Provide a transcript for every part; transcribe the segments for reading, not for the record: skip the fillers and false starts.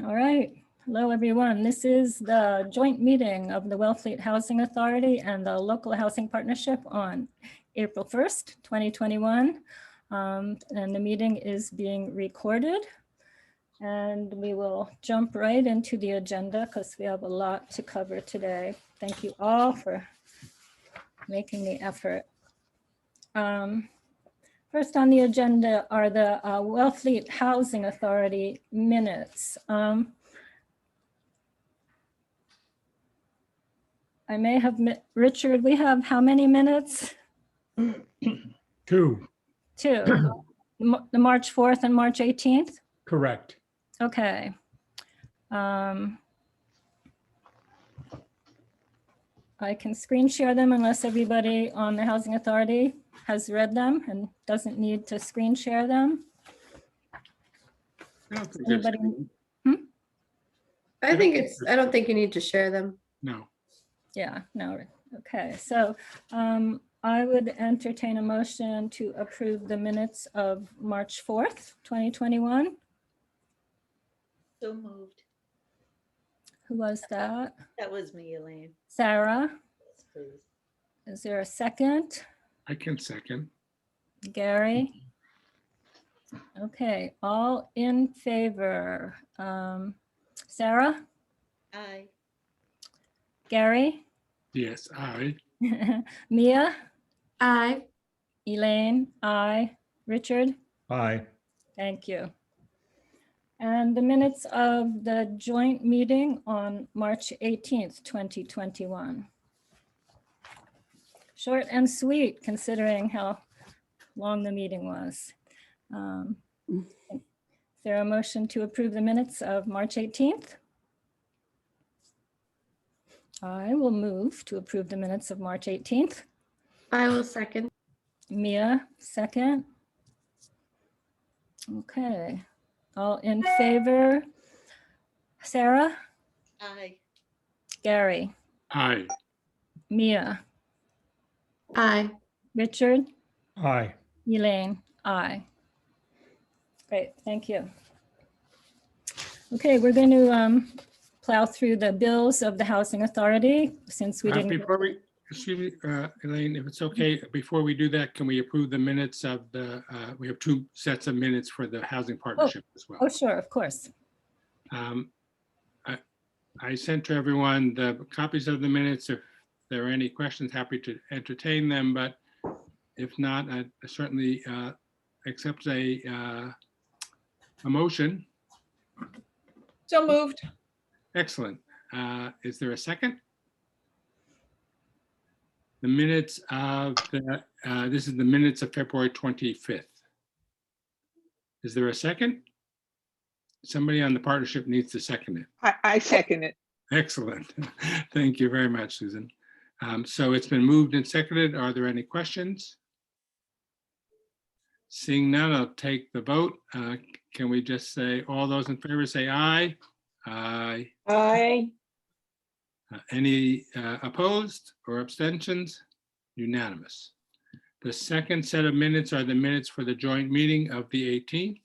All right. Hello, everyone. This is the joint meeting of the Wellfleet Housing Authority and the Local Housing Partnership on April 1st, 2021. And the meeting is being recorded. And we will jump right into the agenda because we have a lot to cover today. Thank you all for making the effort. First on the agenda are the Wellfleet Housing Authority minutes. I may have, Richard, we have how many minutes? Two. Two. The March 4th and March 18th? Correct. Okay. I can screen share them unless everybody on the Housing Authority has read them and doesn't need to screen share them. Anybody? I don't think you need to share them. No. Yeah, no. Okay, so I would entertain a motion to approve the minutes of March 4th, 2021. So moved. Who was that? That was me, Elaine. Sarah. Yes, please. Is there a second? I can second. Gary? Okay, all in favor. Sarah? Aye. Gary? Yes, aye. Mia? Aye. Elaine? Aye. Richard? Aye. Thank you. And the minutes of the joint meeting on March 18th, 2021. Short and sweet, considering how long the meeting was. Is there a motion to approve the minutes of March 18th? I will move to approve the minutes of March 18th. I will second. Mia, second. Okay. All in favor? Sarah? Aye. Gary? Aye. Mia? Aye. Richard? Aye. Elaine? Aye. Great, thank you. Okay, we're going to plow through the bills of the Housing Authority since we didn't. Before we, excuse me, Elaine, if it's okay, before we do that, can we approve the minutes of the, we have two sets of minutes for the Housing Partnership as well. Oh, sure, of course. I sent to everyone the copies of the minutes. If there are any questions, happy to entertain them, but if not, I certainly accept a motion. So moved. Excellent. Is there a second? The minutes of the, this is the minutes of February 25th. Is there a second? Somebody on the partnership needs to second it. I second it. Excellent. Thank you very much, Susan. So it's been moved and seconded. Are there any questions? Seeing none, I'll take the vote. Can we just say, all those in favor say aye? Aye. Aye. Any opposed or abstentions? Unanimous. The second set of minutes are the minutes for the joint meeting of the 18th.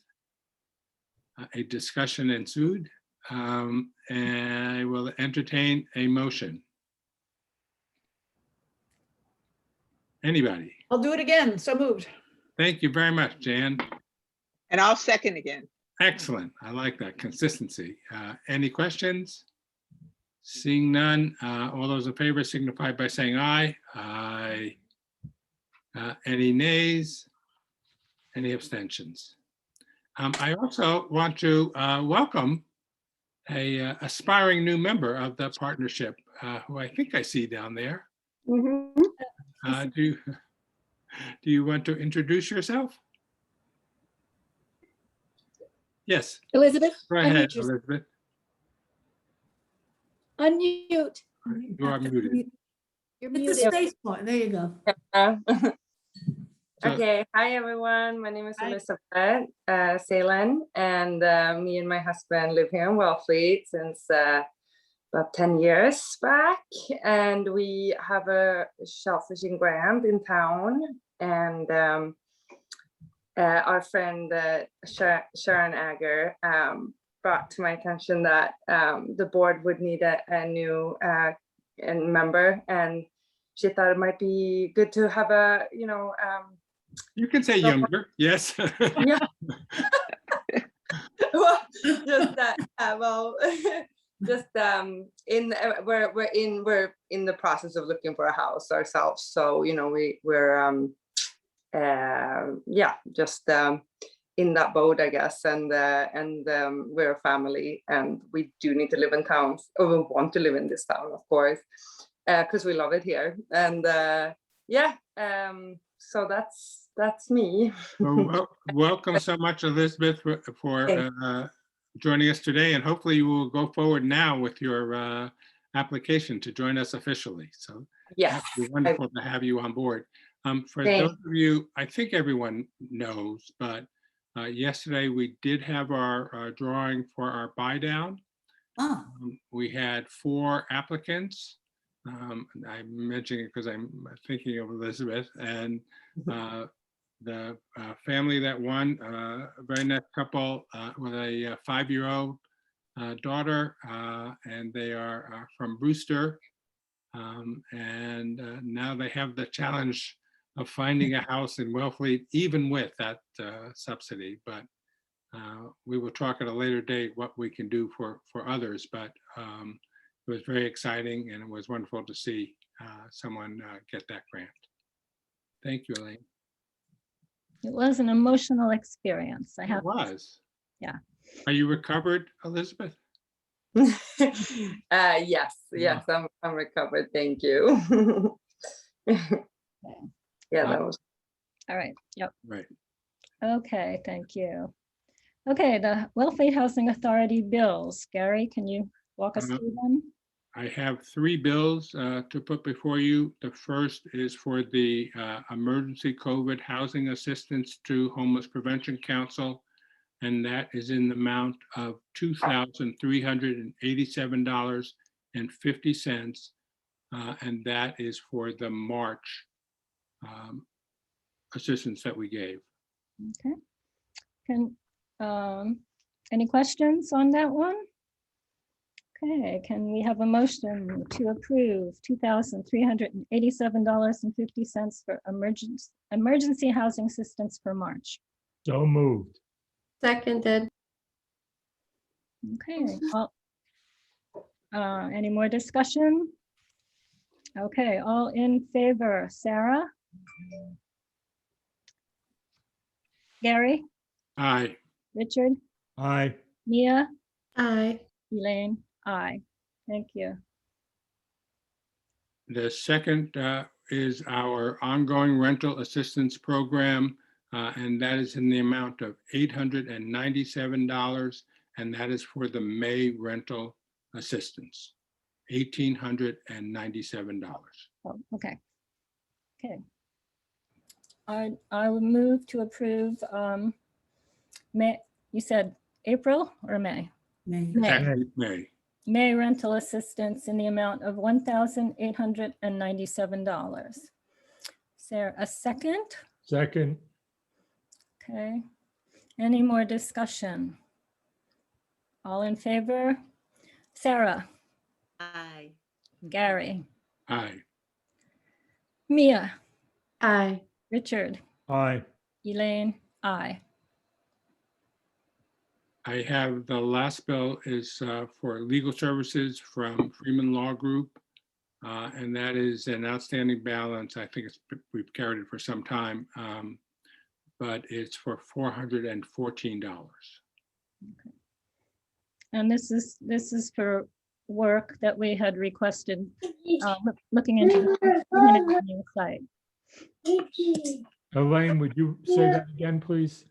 A discussion ensued, and I will entertain a motion. Anybody? I'll do it again. So moved. Thank you very much, Jan. And I'll second again. Excellent. I like that consistency. Any questions? Seeing none, all those in favor signify by saying aye. Aye. Any nays? Any abstentions? I also want to welcome a aspiring new member of the partnership, who I think I see down there. Do you want to introduce yourself? Yes. Elizabeth, Go ahead, Elizabeth. unmute. You are muted. You're Hit the muted. space bar. There you go. So- Okay, hi everyone. My name is Hi. Elizabeth Salen, and me and my husband live here in Wellfleet since about 10 years back. And we have a shellfishing brand in town. And our friend Sharon Agger brought to my attention that the board would need a new member, and she thought it might be good to have a, You can say So- younger, yes. yeah. Well, just that, well, just we're in the process of looking for a house ourselves, so we're just in that boat, I guess, and we're a family, and we do need to live in town, or we want to live in this town, of course, because we love it here, and so that's me. Well, welcome so much, Elizabeth, for joining us today, and hopefully you will go forward now with your application to join us officially. So Yes, it'd be wonderful to have you on board. For Thank- those of you, I think everyone knows, but yesterday we did have our drawing for our buy down. Oh, We had 4 applicants. I'm mentioning it because I'm thinking of Elizabeth, and the family that won, a very nice couple with a 5-year-old daughter, and they are from Brewster. And now they have the challenge of finding a house in Wellfleet, even with that subsidy. But we will talk at a later date what we can do for others. But it was very exciting, and it was wonderful to see someone get that grant. Thank you, Elaine. It was an emotional experience. I It have, was. Yeah. Are you recovered, Elizabeth? yes, I'm recovered. Thank you. Yeah, that was all right, yep. Right. Okay, thank you. Okay, the Wellfleet Housing Authority bills. Gary, can you walk us Uh-huh. through them? I have 3 bills to put before you. The first is for the emergency COVID housing assistance to Homeless Prevention Council, and that is in the amount of $2,387.50, and that is for the March assistance that we gave. Okay. Any questions on that one? Okay, can we have a motion to approve $2,387.50 for emergency housing assistance for March? So moved. Seconded. Okay, any more discussion? Okay, all in favor, Sarah? Gary, Aye. Richard, Aye. Mia, Aye. Elaine, aye. Thank you. The second is our ongoing rental assistance program, and that is in the amount of $897, and that is for the May rental assistance, $1,897. Oh, okay. Okay. I would move to approve, May, you said April or May? May. Actually, May. May rental assistance in the amount of $1,897. Is there a second? Second. Okay. Any more discussion? All in favor? Sarah, aye. Gary, Aye. Mia, Aye. Richard, Aye. Elaine, aye. I have the last bill is for legal services from Freeman Law Group. And that is an outstanding balance. I think we've carried it for some time, but it's for $414. And this is for work that we had requested, looking into the new site. Elaine, would you say that again, please?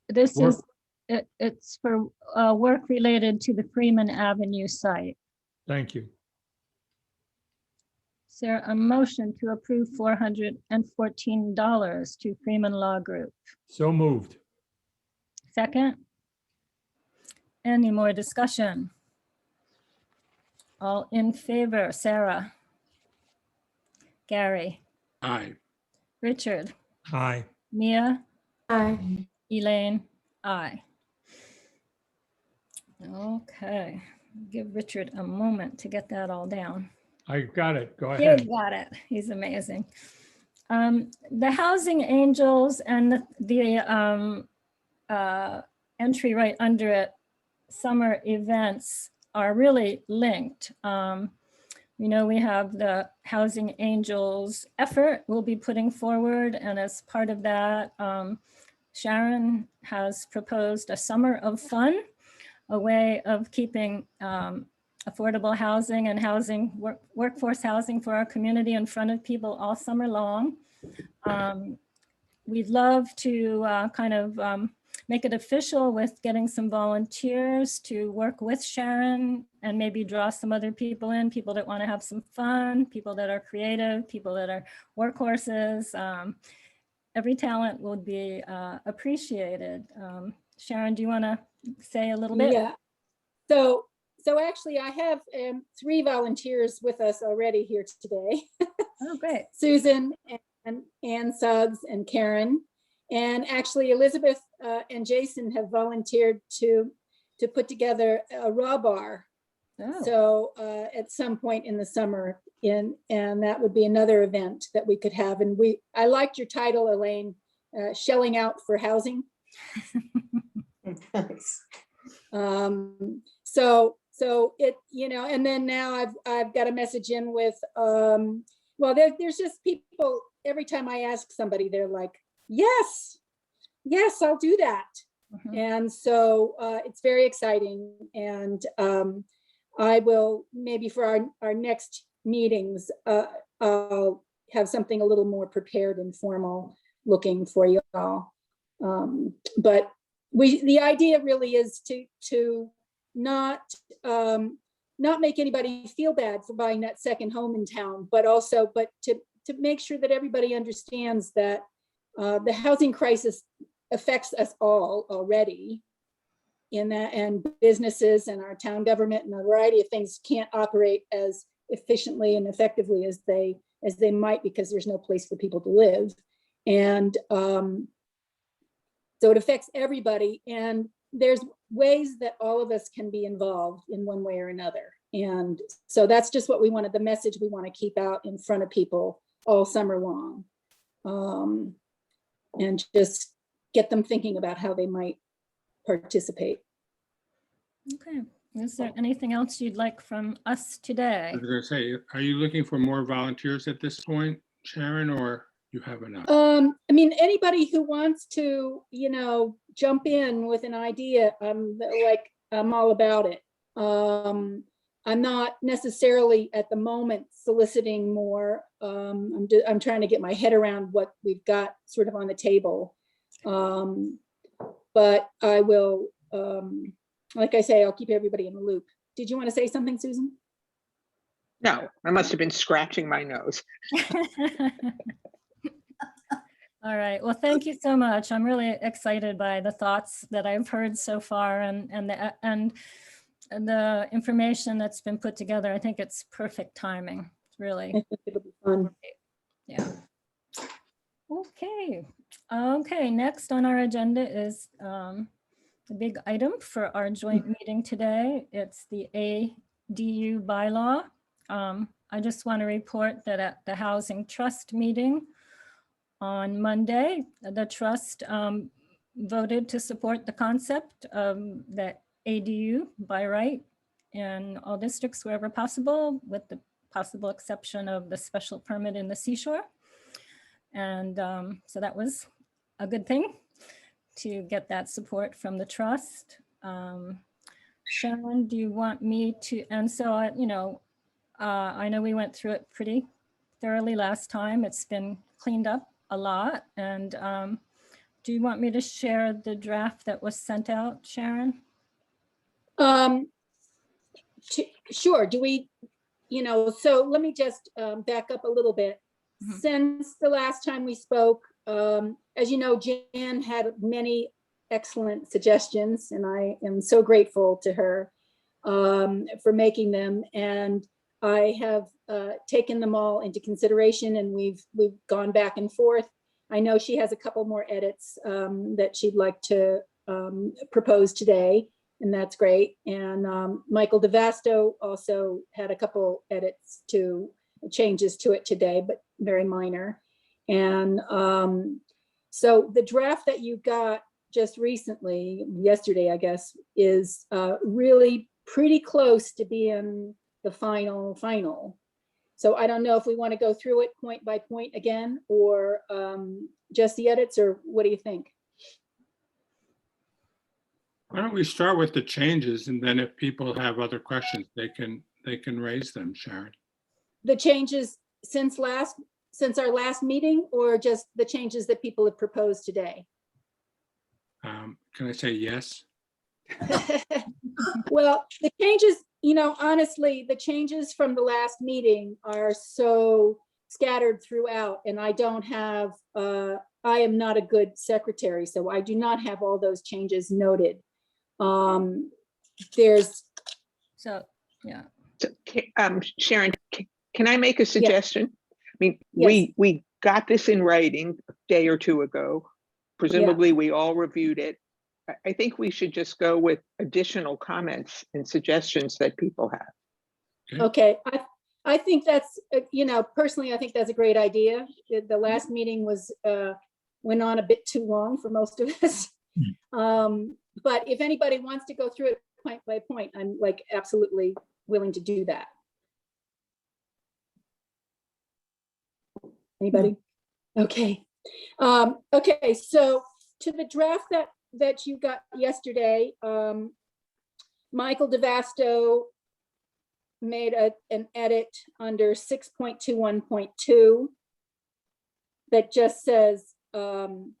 This Work- is, it's for work related to the Freeman Avenue site. Thank you. Is there a motion to approve $414 to Freeman Law Group? So moved. Second? Any more discussion? All in favor, Sarah? Gary? Aye. Richard? Aye. Mia? Aye. Elaine? Aye. Okay, give Richard a moment to get that all down. I got it. Go You ahead. got it. He's amazing. The Housing Angels and the entry right under it, summer events, are really linked. You know, we have the Housing Angels effort we'll be putting forward, and as part of that, Sharon has proposed a summer of fun, a way of keeping affordable housing and workforce housing for our community in front of people all summer long. We'd love to kind of make it official with getting some volunteers to work with Sharon and maybe draw some other people in, people that want to have some fun, people that are creative, people that are workhorses. Every talent will be appreciated. Sharon, do you want to say a little bit? Yeah. So actually I have 3 volunteers with us already here today. Oh, great. Susan and Ann Suggs and Karen. And actually Elizabeth and Jason have volunteered to put together a raw bar. Oh, So at some point in the summer, and that would be another event that we could have. And I liked your title, Elaine, Shelling Out for Housing. Nice. So it, you know, and then now I've got a message in with, well, there's just people, every time I ask somebody, they're like, yes, I'll do that. mhm. And so it's very exciting. And I will, maybe for our next meetings, I'll have something a little more prepared and formal looking for you all. But the idea really is to not make anybody feel bad for buying that second home in town, but to make sure that everybody understands that the housing crisis affects us all already, in that, and businesses and our town government and a variety of things can't operate as efficiently and effectively as they might, because there's no place for people to live. And so it affects everybody, and there's ways that all of us can be involved in one way or another. And so that's just what we wanted, the message we want to keep out in front of people all summer long. And just get them thinking about how they might participate. Okay. Is there anything else you'd like from us today? I was going to say, are you looking for more volunteers at this point, Sharon, or you have enough? I mean, anybody who wants to, you know, jump in with an idea, I'm all about it. I'm not necessarily at the moment soliciting more. I'm trying to get my head around what we've got sort of on the table. But I will, like I say, I'll keep everybody in the loop. Did you want to say something, Susan? No, I must have been scratching my nose. All right. Well, thank you so much. I'm really excited by the thoughts that I've heard so far and the information that's been put together. I think it's perfect timing. It's I really, think it'll be fun. yeah. Okay, next on our agenda is the big item for our joint meeting today. It's the ADU bylaw. I just want to report that at the Housing Trust meeting on Monday, the trust voted to support the concept of the ADU by right in all districts wherever possible, with the possible exception of the special permit in the seashore. And so that was a good thing to get that support from the trust. Sharon, do you want me to, and so, I know we went through it pretty thoroughly last time. It's been cleaned up a lot. And do you want me to share the draft that was sent out, Sharon? Sure. Do we, so let me just back up a little bit. Mhm. Since the last time we spoke, as you know, Jan had many excellent suggestions, and I am so grateful to her for making them. And I have taken them all into consideration, and we've gone back and forth. I know she has a couple more edits that she'd like to propose today. and that's great. And Michael DeVasto also had a couple edits to changes to it today, but very minor. And so the draft that you got just recently, yesterday, I guess, is really pretty close to being the final. So I don't know if we want to go through it point by point again, or just the edits, or what do you think? Why don't we start with the changes, and then if people have other questions, they can raise them, Sharon. The changes since our last meeting, or just the changes that people have proposed today? Can I say yes? Well, the changes, honestly, the changes from the last meeting are so scattered throughout, and I don't have, I am not a good secretary, so I do not have all those changes noted. There's, So, yeah. So, Sharon, can I make a suggestion? I mean, Yes. we got this in writing a day or two ago. Presumably, we all reviewed it. I think we should just go with additional comments and suggestions that people have. okay, I think that's, personally, I think that's a great idea. The last meeting was, went on a bit too long for most of us. But if anybody wants to go through it point by point, I'm like absolutely willing to do that. Anybody? Okay. Okay, so to the draft that you got yesterday, Michael DeVasto made an edit under 6.21.2 that just says, the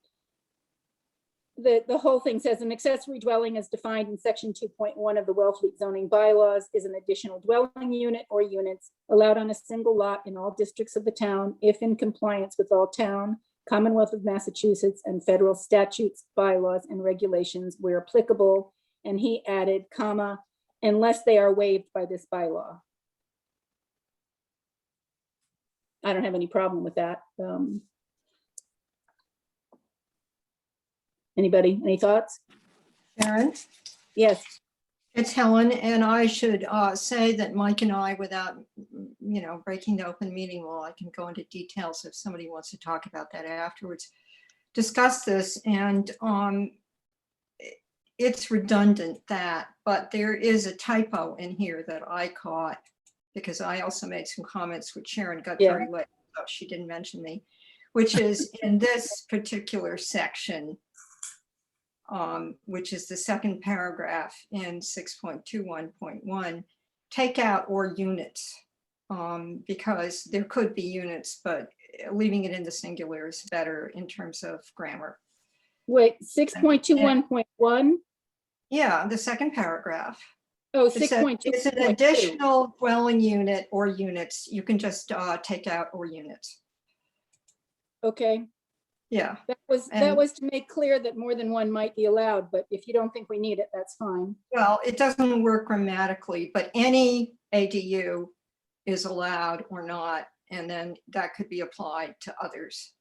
whole thing says an accessory dwelling as defined in section 2.1 of the Wellfleet zoning bylaws is an additional dwelling unit or units allowed on a single lot in all districts of the town if in compliance with all town, Commonwealth of Massachusetts, and federal statutes, bylaws, and regulations where applicable. And he added, comma, unless they are waived by this bylaw. I don't have any problem with that. Anybody, any thoughts? Sharon, Yes, it's Helen, and I should say that Mike and I, without, breaking the open meeting law, I can go into details if somebody wants to talk about that afterwards, discuss this, and it's redundant but there is a typo in here that I caught because I also made some comments which Sharon got Yeah. very late, so she didn't mention me, which is in this particular section, which is the second paragraph in 6.21.1, take out or units, because there could be units, but leaving it in the singular is better in terms of grammar. wait, 6.21.1? Yeah, the second paragraph. Oh, It says it's an 6.2. additional dwelling unit or units. You can just take out or units. Okay, Yeah, that was And- to make clear that more than one might be allowed, but if you don't think we need it, that's fine. well, it doesn't work grammatically, but any ADU is allowed or not, and then that could be applied to others.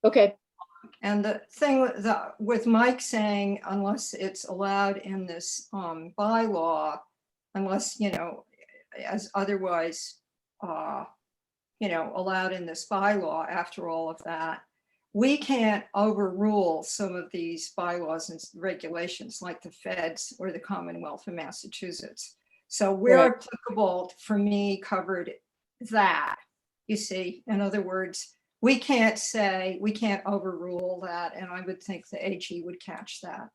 Okay, And the thing with Mike saying, unless it's allowed in this bylaw, unless, as otherwise, allowed in this bylaw, after all of that, we can't overrule some of these bylaws and regulations like the feds or the Commonwealth of Massachusetts. So where Right. applicable, for me, covered that, you see, in other words, we can't overrule that, and I would think the AG would catch that.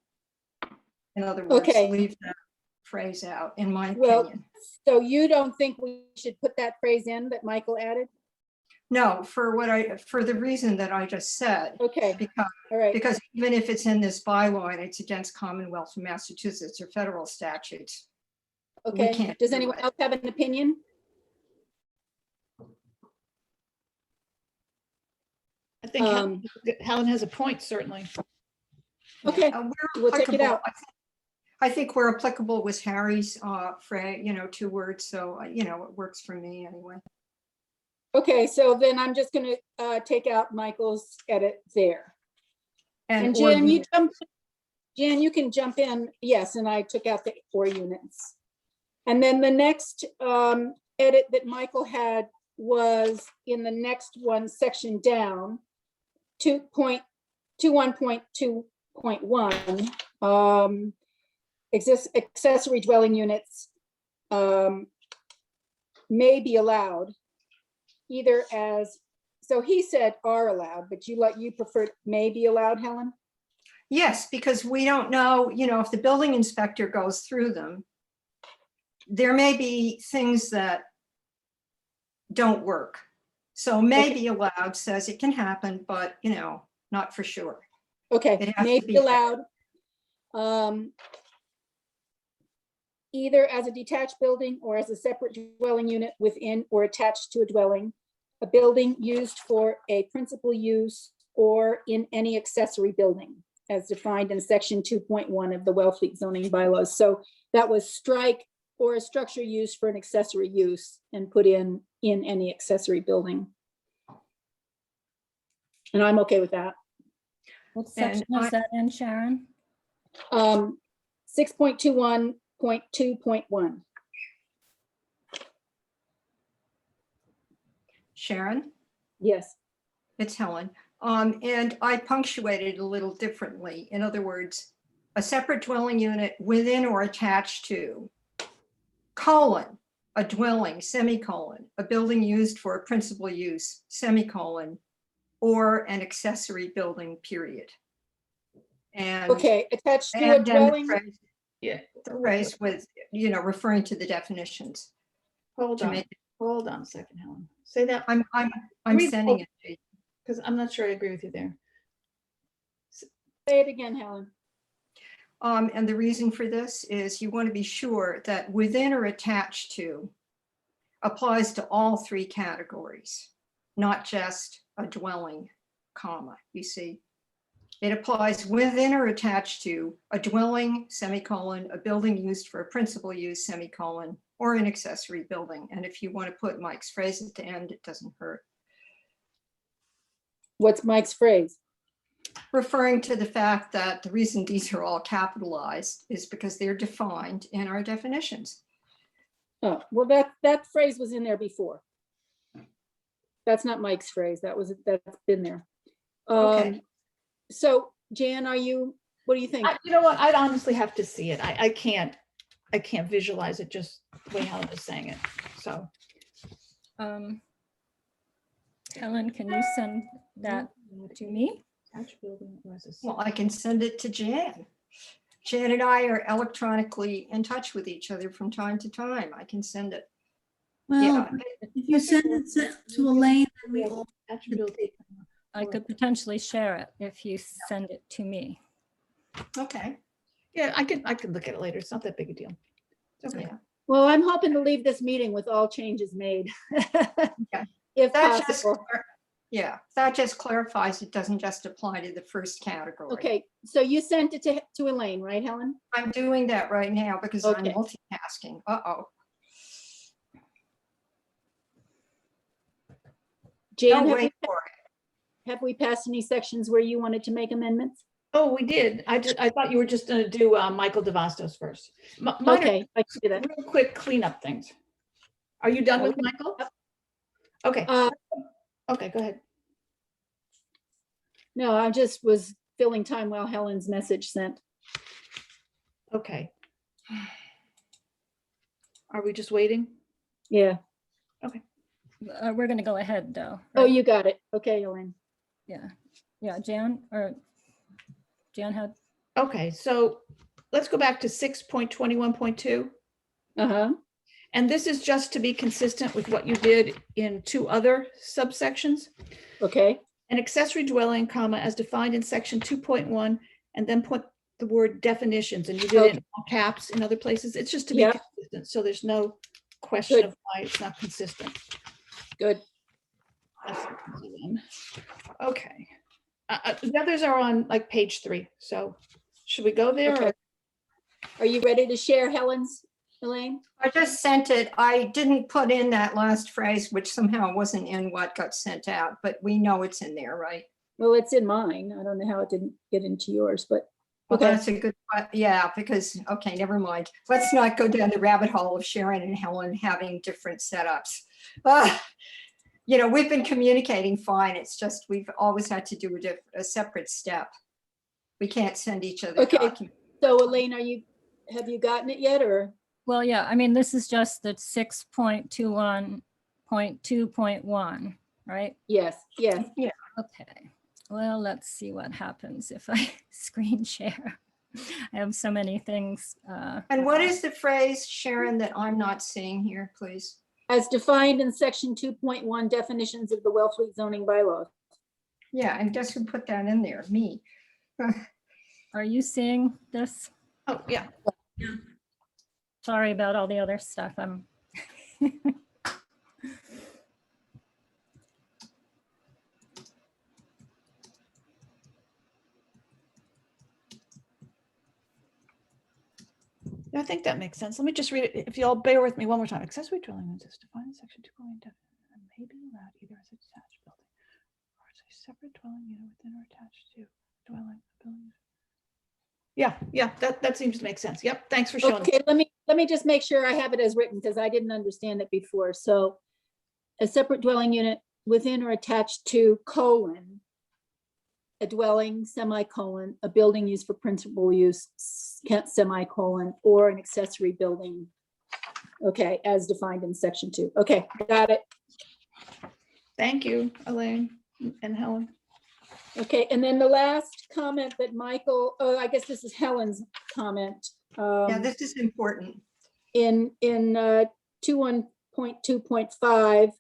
In other words, Okay. leave that phrase out, in my Well, opinion. so you don't think we should put that phrase in that Michael added? No, for the reason that I just said, Okay, because all right. Because even if it's in this bylaw and it's against Commonwealth of Massachusetts or federal statutes, we Okay, can't does do anyone it. else have an opinion? I think Um, Helen has a point, certainly. Okay, We're we'll take it applicable. out. I think we're applicable with Harry's phrase, 2 words, so it works for me anyway. Okay, so then I'm just gonna take out Michael's edit there. And or Jim, unit. Jan, you can jump in. Yes, and I took out the 4 units. And then the next edit that Michael had was in the next one section down, 2.21.2.1. Accessory dwelling units may be allowed either as, so he said are allowed, but you prefer may be allowed, Helen? Yes, because we don't know, if the building inspector goes through them, there may be things that don't work. So may be allowed says it can happen, but not for sure. Okay, It has may to be be allowed. Either as a detached building or as a separate dwelling unit within or attached to a dwelling, a building used for a principal use or in any accessory building as defined in section 2.1 of the Wellfleet zoning bylaws. So that was strike or a structure used for an accessory use and put in any accessory building. And I'm okay with that. What section is that in, Sharon? 6.21.2.1. Sharon, Yes. it's Helen. And I punctuated a little differently. In other words, a separate dwelling unit within or attached to, colon, a dwelling, semicolon, a building used for a principal use, semicolon, or an accessory building, period. And Okay, attached to a and then dwelling. Yeah. the phrase with, referring to the definitions. Hold To on, make hold on a second, Helen. Say that, I'm Read sending both. it to you. because I'm not sure I agree with you there. Say it again, Helen. And the reason for this is you want to be sure that within or attached to applies to all 3 categories, not just a dwelling, comma, you see. It applies within or attached to a dwelling, semicolon, a building used for a principal use, semicolon, or an accessory building. And if you want to put Mike's phrase at the end, it doesn't hurt. What's Mike's phrase? Referring to the fact that the reason these are all capitalized is because they're defined in our definitions. Oh, well, that phrase was in there before. That's not Mike's phrase. That's been there. Okay. So Jan, what do you think? You know what? I'd honestly have to see it. I can't visualize it just the way Helen is saying it. So Helen, can you send that to me? Well, I can send it to Jan. Jan and I are electronically in touch with each other from time to time. I can send it. Well, Yeah, if you send it to Elaine, then we all, I could potentially share it if you send it to me. okay. yeah, I can look at it later. It's not that big a deal. It's okay. Yeah. Well, I'm hoping to leave this meeting with all changes made. Yeah. If That just, possible. that just clarifies it doesn't just apply to the first category. Okay, so you sent it to Elaine, right, Helen? I'm doing that right now because I'm Okay. multitasking. Uh-oh. Jan, Don't wait for it. have we passed any sections where you wanted to make amendments? Oh, we did. I thought you were just going to do Michael DeVastos first. Mine are Okay, I can do that. real quick cleanup things. Are you done with Michael? Okay. Okay, go ahead. No, I just was filling time while Helen's message sent. Okay. Are we just waiting? Yeah. We're going to go ahead though. Oh, right? you got it. Okay, Elaine. Yeah. Jan had, Okay, so let's go back to 6.21.2. Uh-huh. And this is just to be consistent with what you did in 2 other subsections. Okay. An accessory dwelling, comma, as defined in section 2.1, and then put the word definitions, and you did it in all caps in other places. It's just to be Yeah. consistent, so there's no question Good. of why it's not consistent. Good. That's an easy one. Okay. The others are on like page 3, so should we go there? Okay. or- Are you ready to share Helen's, Elaine? I just sent it. I didn't put in that last phrase, which somehow wasn't in what got sent out, but we know it's in there, right? Well, it's in mine. I don't know how it didn't get into yours, but Well, Okay. that's a good, yeah, because, okay, never mind. Let's not go down the rabbit hole of Sharon and Helen having different setups. You know, we've been communicating fine. It's just we've always had to do a separate step. We can't send each other Okay. documents. So Elaine, have you gotten it yet or? Well, yeah, I mean, this is just the 6.21.2.1, right? Yes, yes. Okay, well, let's see what happens if I screen share. I have so many things. And what is the phrase, Sharon, that I'm not seeing here, please? As defined in section 2.1 definitions of the Wellfleet zoning bylaws. Yeah, and guess who put that in there? Me. Are you seeing this? Oh, yeah. Sorry about all the other stuff. I think that makes sense. Let me just read it. If y'all bear with me one more time. Accessory dwelling units is defined in section 2.1 and may be allowed either as a detached building or as a separate dwelling unit within or attached to dwelling building. Yeah, that seems to make sense. Yep, thanks for showing. Okay, let me just make sure I have it as written because I didn't understand it before. So a separate dwelling unit within or attached to colon, a dwelling, semicolon, a building used for principal use, semicolon, or an accessory building. Okay, as defined in section 2. Okay, got it. Thank you, Elaine and Helen. Okay, and then the last comment that Michael, oh, I guess this is Helen's comment. Yeah, this is important. In 21.2.5,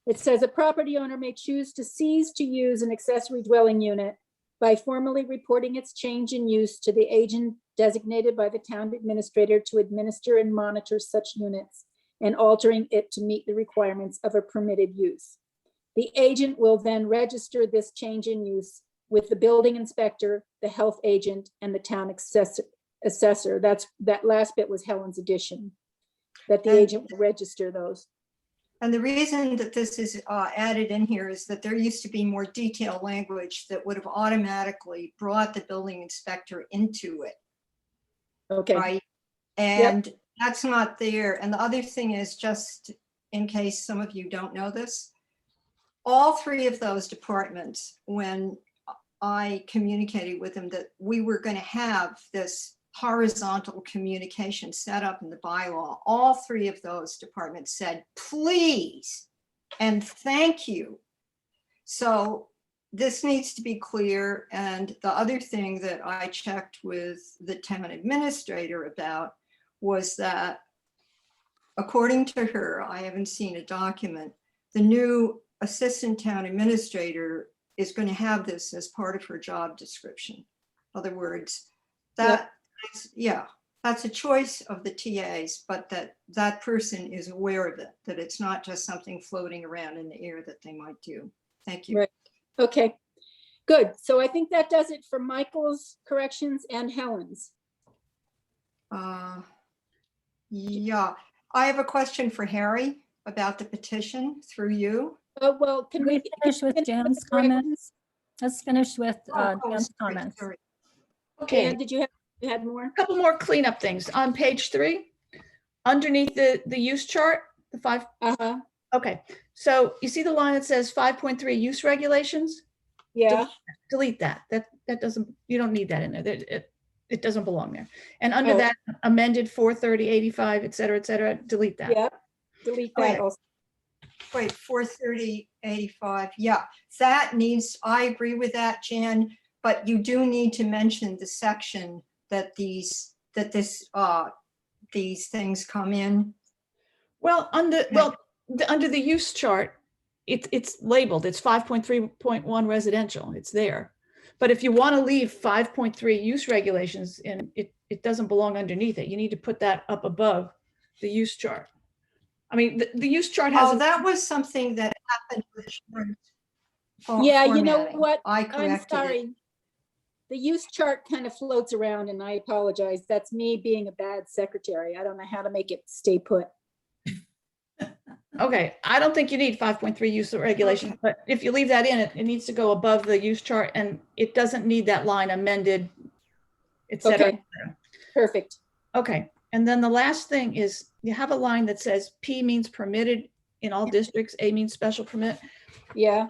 it says a property owner may choose to cease to use an accessory dwelling unit by formally reporting its change in use to the agent designated by the town administrator to administer and monitor such units and altering it to meet the requirements of a permitted use. The agent will then register this change in use with the building inspector, the health agent, and the town assessor. That last bit was Helen's addition, that the And- agent will register those. And the reason that this is added in here is that there used to be more detailed language that would have automatically brought the building inspector into it, Okay, right? And that's not there. And the other thing is, just in case some of you don't know this, all three of those departments, when I communicated with them that we were going to have this horizontal communication set up in the bylaw, all three of those departments said, please, and thank you. So this needs to be clear. And the other thing that I checked with the town administrator about was that, according to her, I haven't seen a document, the new assistant town administrator is going to have this as part of her job description. In other words, that's a choice of the TAs, but that person is aware of it, that it's not just something floating around in the air that they might do. Thank you. Right. Okay, good. So I think that does it for Michael's corrections and Helen's. Yeah, I have a question for Harry about the petition through you. Well, can we Finish with finish Jan's the corrections? comments. Let's finish with Oh, Jan's sorry, comments. sorry. Okay, Dan, did you had more? a couple more cleanup things. On page 3, underneath the use chart, the 5. Uh-huh, Okay, so you see the line that says 5.3 use regulations? yeah. Delete that. That doesn't, you don't need that in there. It doesn't belong there. And under Oh. that, amended 43085, et cetera, delete that. Yeah, delete Wait. that also. Wait, 43085, yeah, that needs, I agree with that, Jan, but you do need to mention the section that these things come in. Well, under the use chart, it's labeled, it's 5.3.1 residential, it's there. But if you want to leave 5.3 use regulations in, it doesn't belong underneath it. You need to put that up above the use chart. I mean, the use chart has. Oh, that was something that happened with Sharon's Yeah, you know formatting. what? I I'm corrected it. sorry. The use chart kind of floats around and I apologize. That's me being a bad secretary. I don't know how to make it stay put. Okay, I don't think you need 5.3 use regulations, but if you leave that in, it needs to go above the use chart and it doesn't need that line amended et cetera. Okay. Perfect. Okay, and then the last thing is you have a line that says P means permitted in all districts, A means special permit. Yeah,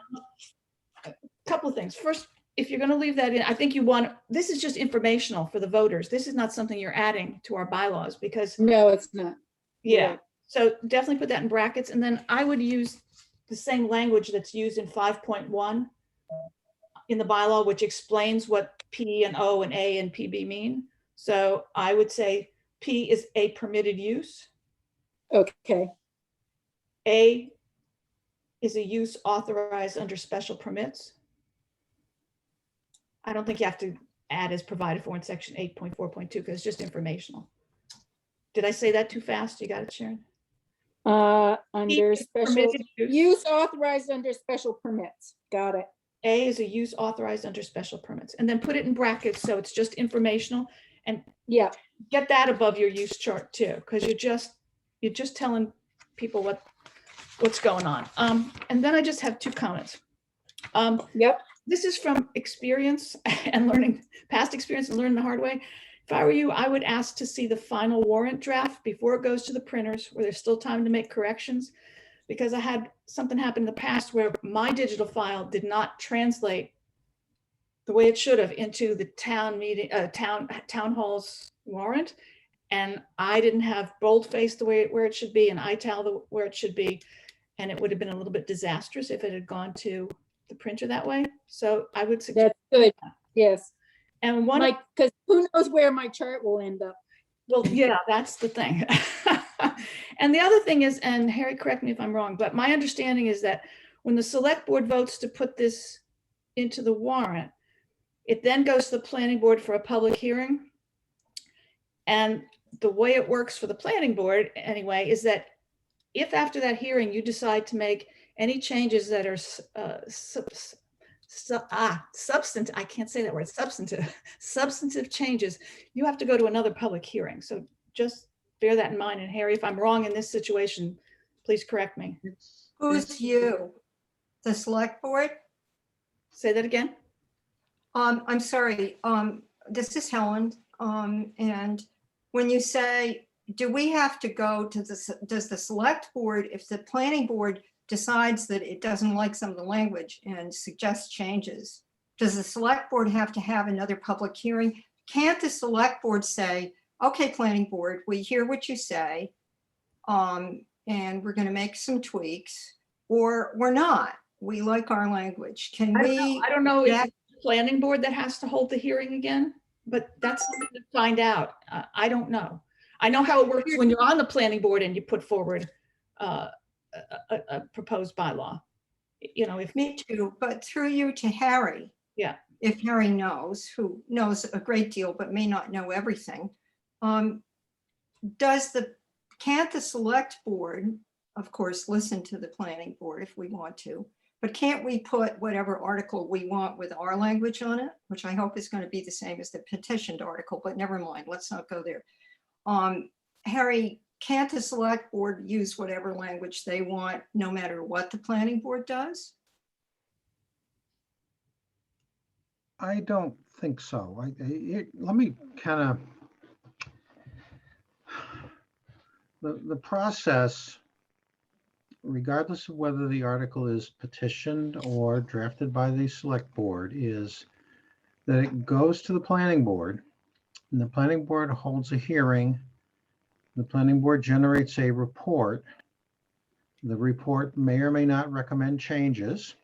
Couple of things. First, if you're going to leave that in, I think you want, this is just informational for the voters. This is not something you're adding to our bylaws because, no, it's not. yeah. Right. So definitely put that in brackets. And then I would use the same language that's used in 5.1 in the bylaw, which explains what P and O and A and PB mean. So I would say P is a permitted use. Okay, A is a use authorized under special permits. I don't think you have to add as provided for in section 8.4.2 because it's just informational. Did I say that too fast? You got it, Sharon? under is special, permitted use. use authorized under special permits. Got it. A is a use authorized under special permits, and then put it in brackets so it's just informational, and Yeah, get that above your use chart too, because you're just telling people what's going on. And then I just have two comments. yep, This is from experience and learning, past experience and learning the hard way. If I were you, I would ask to see the final warrant draft before it goes to the printers, where there's still time to make corrections. Because I had something happen in the past where my digital file did not translate the way it should have into the town meeting, town hall's warrant. And I didn't have boldface the way where it should be and ital where it should be. And it would have been a little bit disastrous if it had gone to the printer that way. So I would suggest. that's good. Yes, And one, like, because who knows where my chart will end up. well, yeah, that's the thing. And the other thing is, and Harry, correct me if I'm wrong, but my understanding is that when the select board votes to put this into the warrant, it then goes to the planning board for a public hearing. And the way it works for the planning board anyway, is that if after that hearing you decide to make any changes that are substantive, I can't say that word, substantive changes, you have to go to another public hearing. So just bear that in mind. And Harry, if I'm wrong in this situation, please correct me. Who's you? The select board? Say that again. I'm sorry, this is Helen. And when you say, do we have to go to does the select board, if the planning board decides that it doesn't like some of the language and suggests changes, does the select board have to have another public hearing? Can't the select board say, okay, planning board, we hear what you say, and we're going to make some tweaks, or we're not? We like our language. Can we? I don't know if Yeah. it's the planning board that has to hold the hearing again, but that's something to find out. I don't know. I know how it works when you're on the planning board and you put forward a proposed bylaw. You know, if Me too, but through you to Harry. Yeah. If Harry knows, who knows a great deal but may not know everything. Can't the select board, of course, listen to the planning board if we want to, but can't we put whatever article we want with our language on it, which I hope is going to be the same as the petitioned article, but never mind, let's not go there. Harry, can't the select board use whatever language they want, no matter what the planning board does? I don't think so. Let me kind of, the process, regardless of whether the article is petitioned or drafted by the select board, is that it goes to the planning board, and the planning board holds a hearing. The planning board generates a report. The report may or may not recommend changes.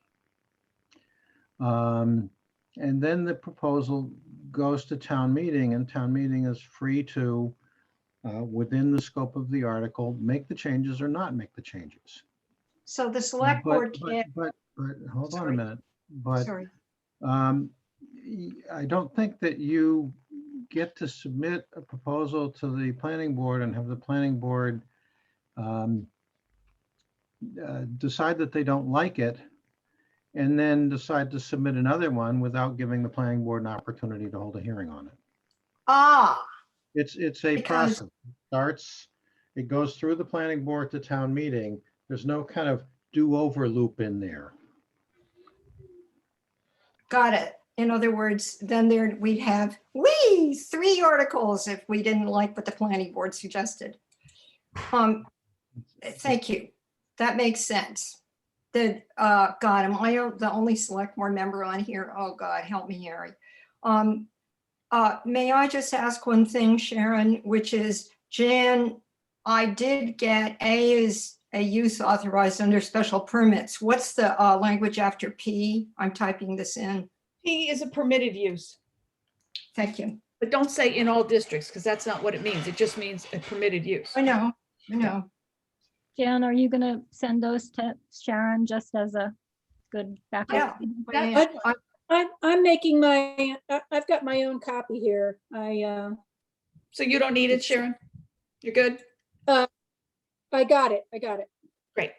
And then the proposal goes to town meeting, and town meeting is free to, within the scope of the article, make the changes or not make the changes. So the select board But can't, hold on a Sorry. minute. But sorry, I don't think that you get to submit a proposal to the planning board and have the planning board decide that they don't like it, and then decide to submit another one without giving the planning board an opportunity to hold a hearing on it. It's a Because- process. It starts, it goes through the planning board to town meeting. There's no kind of do-over loop in there. got it. In other words, then we'd have, 3 articles if we didn't like what the planning board suggested. Thank you. That makes sense. God, am I the only select board member on here? Oh, God, help me, Harry. May I just ask one thing, Sharon, which is, Jan, I did get A is a use authorized under special permits. What's the language after P? I'm typing this in. P is a permitted use, Thank you. but don't say in all districts, because that's not what it means. It just means a permitted use. I know. Jan, are you gonna send those to Sharon just as a good backup? Yeah. I'm making I've got my own copy here. So you don't need it, Sharon? You're good? I got it. Great.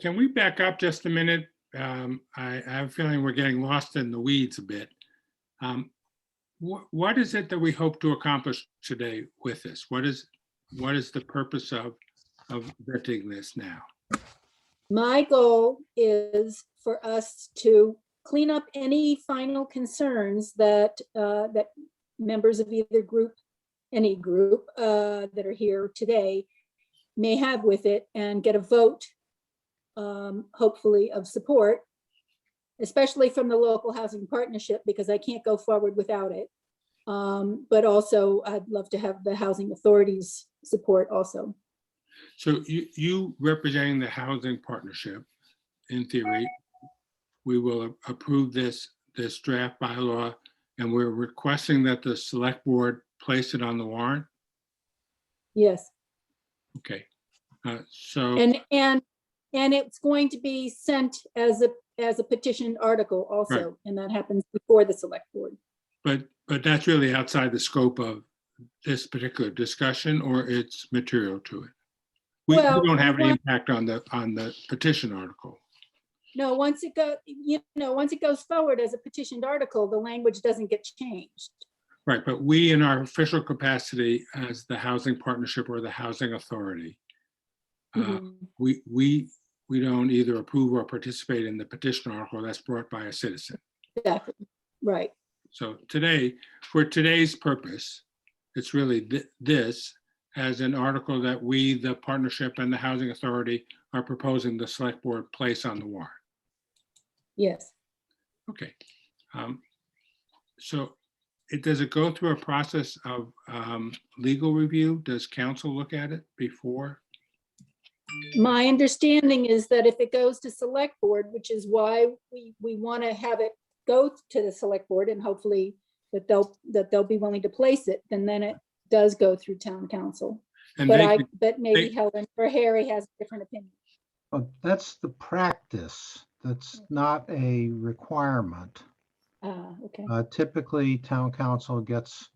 Can we back up just a minute? I have a feeling we're getting lost in the weeds a bit. What is it that we hope to accomplish today with this? What is the purpose of vetting this now? My goal is for us to clean up any final concerns that that members of either group, any group that are here today may have with it, and get a vote, hopefully of support, especially from the local housing partnership, because I can't go forward without it. But also I'd love to have the housing authorities support also. So you representing the housing partnership, in theory, we will approve this draft bylaw, and we're requesting that the select board place it on the warrant? Yes. Okay. So. And it's going to be sent as a petitioned article also, Right. and that happens before the select board. But that's really outside the scope of this particular discussion, or it's material to it. We don't have any impact on the petition article. No, once it goes forward as a petitioned article, the language doesn't get changed. Right, but we, in our official capacity as the housing partnership or the housing authority, we don't either approve or participate in the petition article that's brought by a citizen. Exactly. Right. So today, for today's purpose, it's really this as an article that we, the partnership and the housing authority, are proposing the select board place on the warrant. Yes. Okay. So does it go through a process of legal review? Does council look at it before? My understanding is that if it goes to select board, which is why we want to have it go to the select board, and hopefully that they'll be willing to place it, then it does go through town council. And But maybe Helen or Harry has a different opinion. Well, that's the practice. That's not a requirement. Okay. Typically, town council gets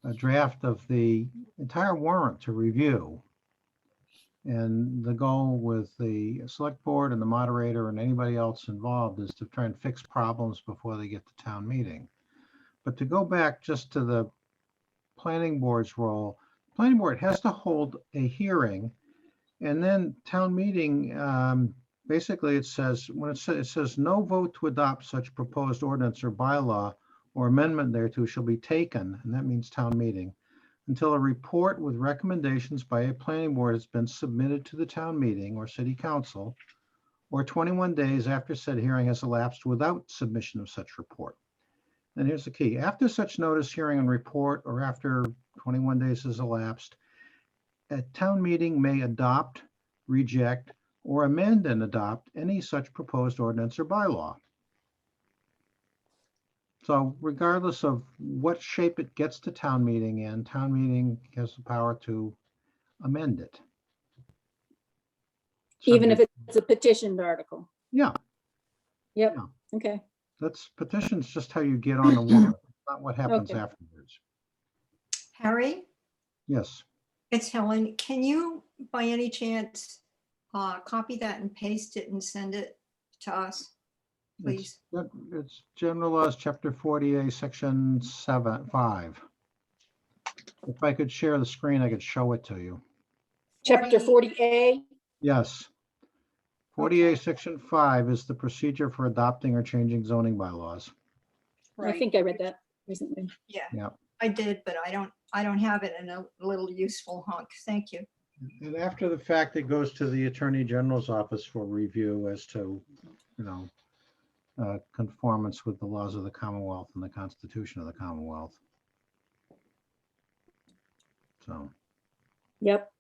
a draft of the entire warrant to review. And the goal with the select board and the moderator and anybody else involved is to try and fix problems before they get to town meeting. But to go back just to the planning board's role, planning board has to hold a hearing, and then town meeting, basically it says, when it says no vote to adopt such proposed ordinance or bylaw or amendment thereto shall be taken, and that means town meeting, until a report with recommendations by a planning board has been submitted to the town meeting or city council, or 21 days after said hearing has elapsed without submission of such report. And here's the key: after such notice, hearing, and report, or after 21 days has elapsed, a town meeting may adopt, reject, or amend and adopt any such proposed ordinance or bylaw. So regardless of what shape it gets to town meeting in, town meeting has the power to amend it. Even if it's a petitioned article. Yeah. Yep. Yeah. Okay. That's petition's just how you get on the warrant, not what happens Okay. afterwards. Harry, Yes. it's Helen. Can you, by any chance, copy that and paste it and send it to us, please? It's General Laws, Chapter 40A, Section 5. If I could share the screen, I could show it to you. Chapter 40A. Yes. 40A, Section 5 is the procedure for adopting or changing zoning bylaws. I think I read that recently. Yeah. Yeah. I did, but I don't have it in a little useful hunk. Thank you. And after the fact, it goes to the Attorney General's office for review as to, conformance with the laws of the Commonwealth and the Constitution of the Commonwealth. So, Yep.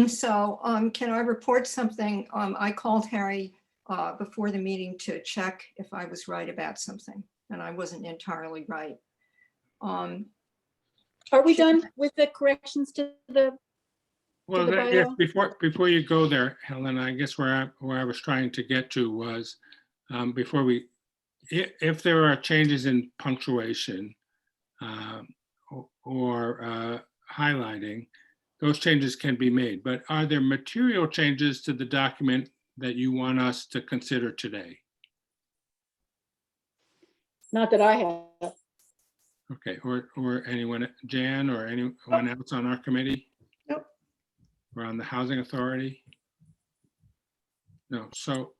So, can I report something? I called Harry before the meeting to check if I was right about something, and I wasn't entirely right. Are we done with the corrections to the, Well, the I guess bylaw? before you go there, Helen, I guess where I was trying to get to was, before we, if there are changes in punctuation or highlighting, those changes can be made. But are there material changes to the document that you want us to consider today? Not that I have. Okay, or anyone, Jan, or anyone else on our committee? Nope. Or on the Housing Authority? No, so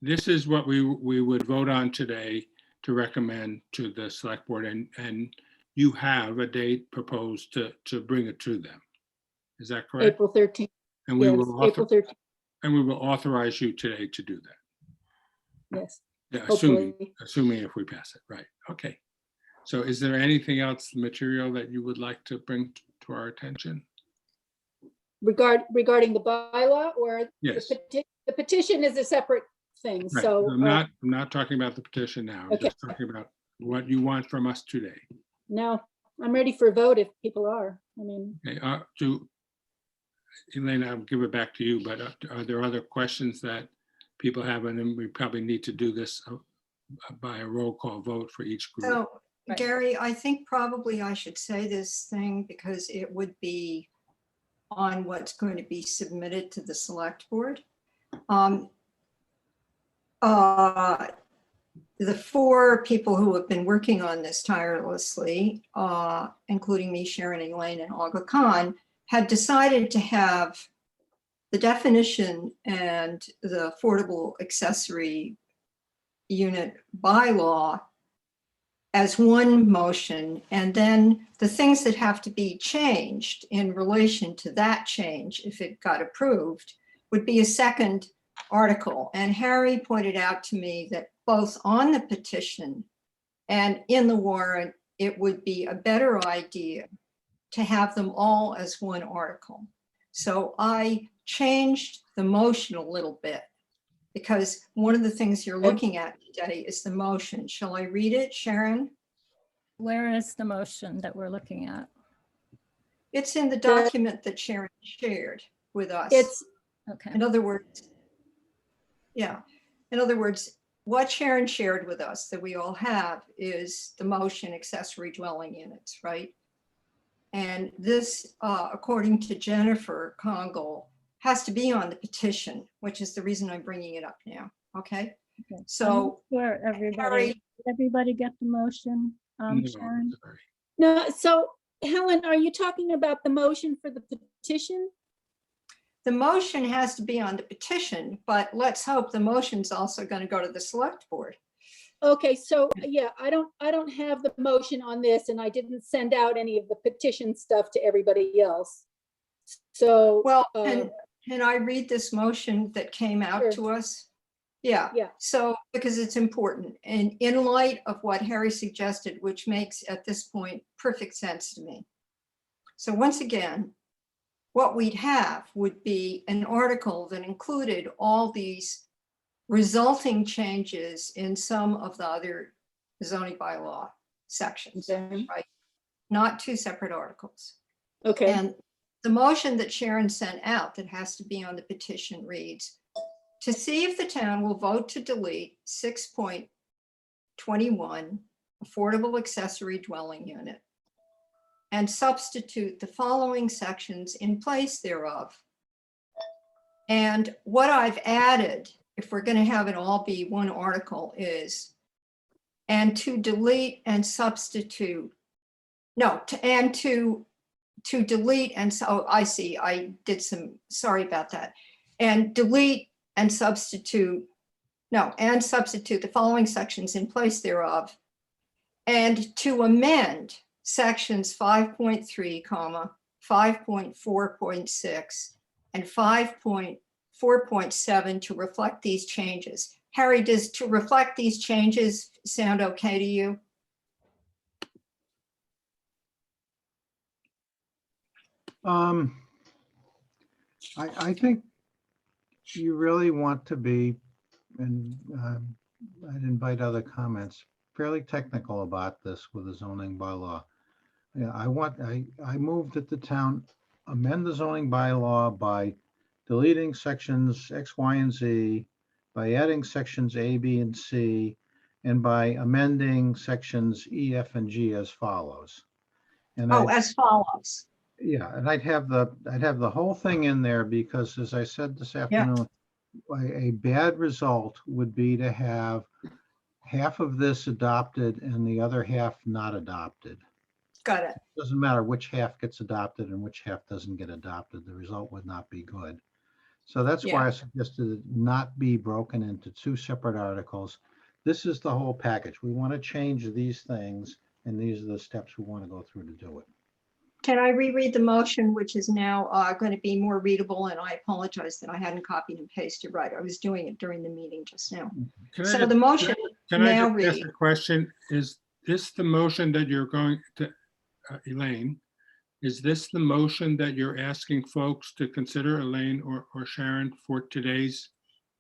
this is what we would vote on today to recommend to the select board, and you have a date proposed to bring it to them. Is that correct? April 13th. And we Yes, will April 13th. and we will authorize you today to do that. Yes. Yeah, Hopefully. assuming if we pass it, right? Okay. So is there anything else material that you would like to bring to our attention? Regarding the bylaw or Yes. the petition is a separate thing. Right. So I'm not talking about the petition now. I'm Okay. just talking about what you want from us today. no, I'm ready for a vote if people are. I mean, Okay, Elena, I'll give it back to you, but are there other questions that people have? And then we probably need to do this by a roll call vote for each group. So, Right. Gary, I think probably I should say this thing because it would be on what's going to be submitted to the select board. The four people who have been working on this tirelessly, including me, Sharon, Elaine, and Olga Khan, had decided to have the definition and the affordable accessory unit bylaw as one motion, and then the things that have to be changed in relation to that change, if it got approved, would be a second article. And Harry pointed out to me that both on the petition and in the warrant, it would be a better idea to have them all as one article. So I changed the motion a little bit because one of the things you're looking at today is the motion. Shall I read it, Sharon? Where is the motion that we're looking at? It's in the document that Sharon shared with us. it's, Okay, In other words, yeah, in other words, what Sharon shared with us that we all have is the motion accessory dwelling units, right? And this, according to Jennifer Congle, has to be on the petition, which is the reason I'm bringing it up now, okay? okay. So, Where Harry, everybody get the motion? No, Sharon? sorry. no, so Helen, are you talking about the motion for the petition? the motion has to be on the petition, but let's hope the motion's also going to go to the select board. Okay, so yeah, I don't have the motion on this and I didn't send out any of the petition stuff to everybody else. So, Well, can I read this motion that came out Sure. to us? Yeah. Yeah. So, because it's important, and in light of what Harry suggested, which makes at this point perfect sense to me. So once again, what we'd have would be an article that included all these resulting changes in some of the other zoning bylaw sections, Okay. right? Not two separate articles. okay, And the motion that Sharon sent out that has to be on the petition reads, to see if the town will vote to delete 6.21 affordable accessory dwelling unit and substitute the following sections in place thereof. And what I've added, if we're going to have it all be one article, is, and to delete and substitute, no, to delete and so, I see, I did some, sorry about that. And delete and substitute No, and substitute the following sections in place thereof. And to amend sections 5.3, 5.4.6, and 5.4.7 to reflect these changes. Harry, does to reflect these changes sound okay to you? I think you really want to be, and I'd invite other comments, fairly technical about this with the zoning bylaw. Yeah, I move that the town amend the zoning bylaw by deleting sections X, Y, and Z, by adding sections A, B, and C, and by amending sections E, F, and G as follows. And Oh, as follows. yeah, and I'd have the whole thing in there because, as I said this afternoon, a bad result would be to have half of this adopted and the other half not adopted. Got it. Doesn't matter which half gets adopted and which half doesn't get adopted, the result would not be good. So that's why I suggested it not be broken into two separate articles. This is the whole package. We want to change these things, and these are the steps we want to go through to do it. Can I reread the motion, which is now going to be more readable? And I apologize that I hadn't copied and pasted right. I was doing it during the meeting just now. So the motion Can I now just ask read. a question? Is this the motion that you're going to, Elaine, is this the motion that you're asking folks to consider, Elaine or Sharon, for today's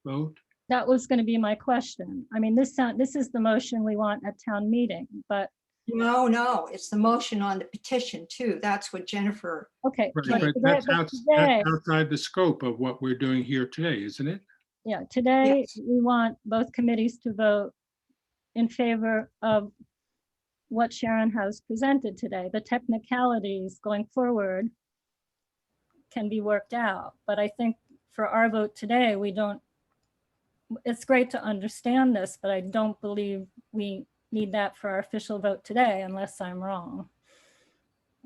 vote? That was going to be my question. I mean, this is the motion we want at town meeting, but No, it's the motion on the petition too. That's what Jennifer, okay. Right, but that's outside the scope of what we're doing here today, isn't it? Yeah, today Yes. we want both committees to vote in favor of what Sharon has presented today. The technicalities going forward can be worked out, but I think for our vote today, we don't, it's great to understand this, but I don't believe we need that for our official vote today, unless I'm wrong.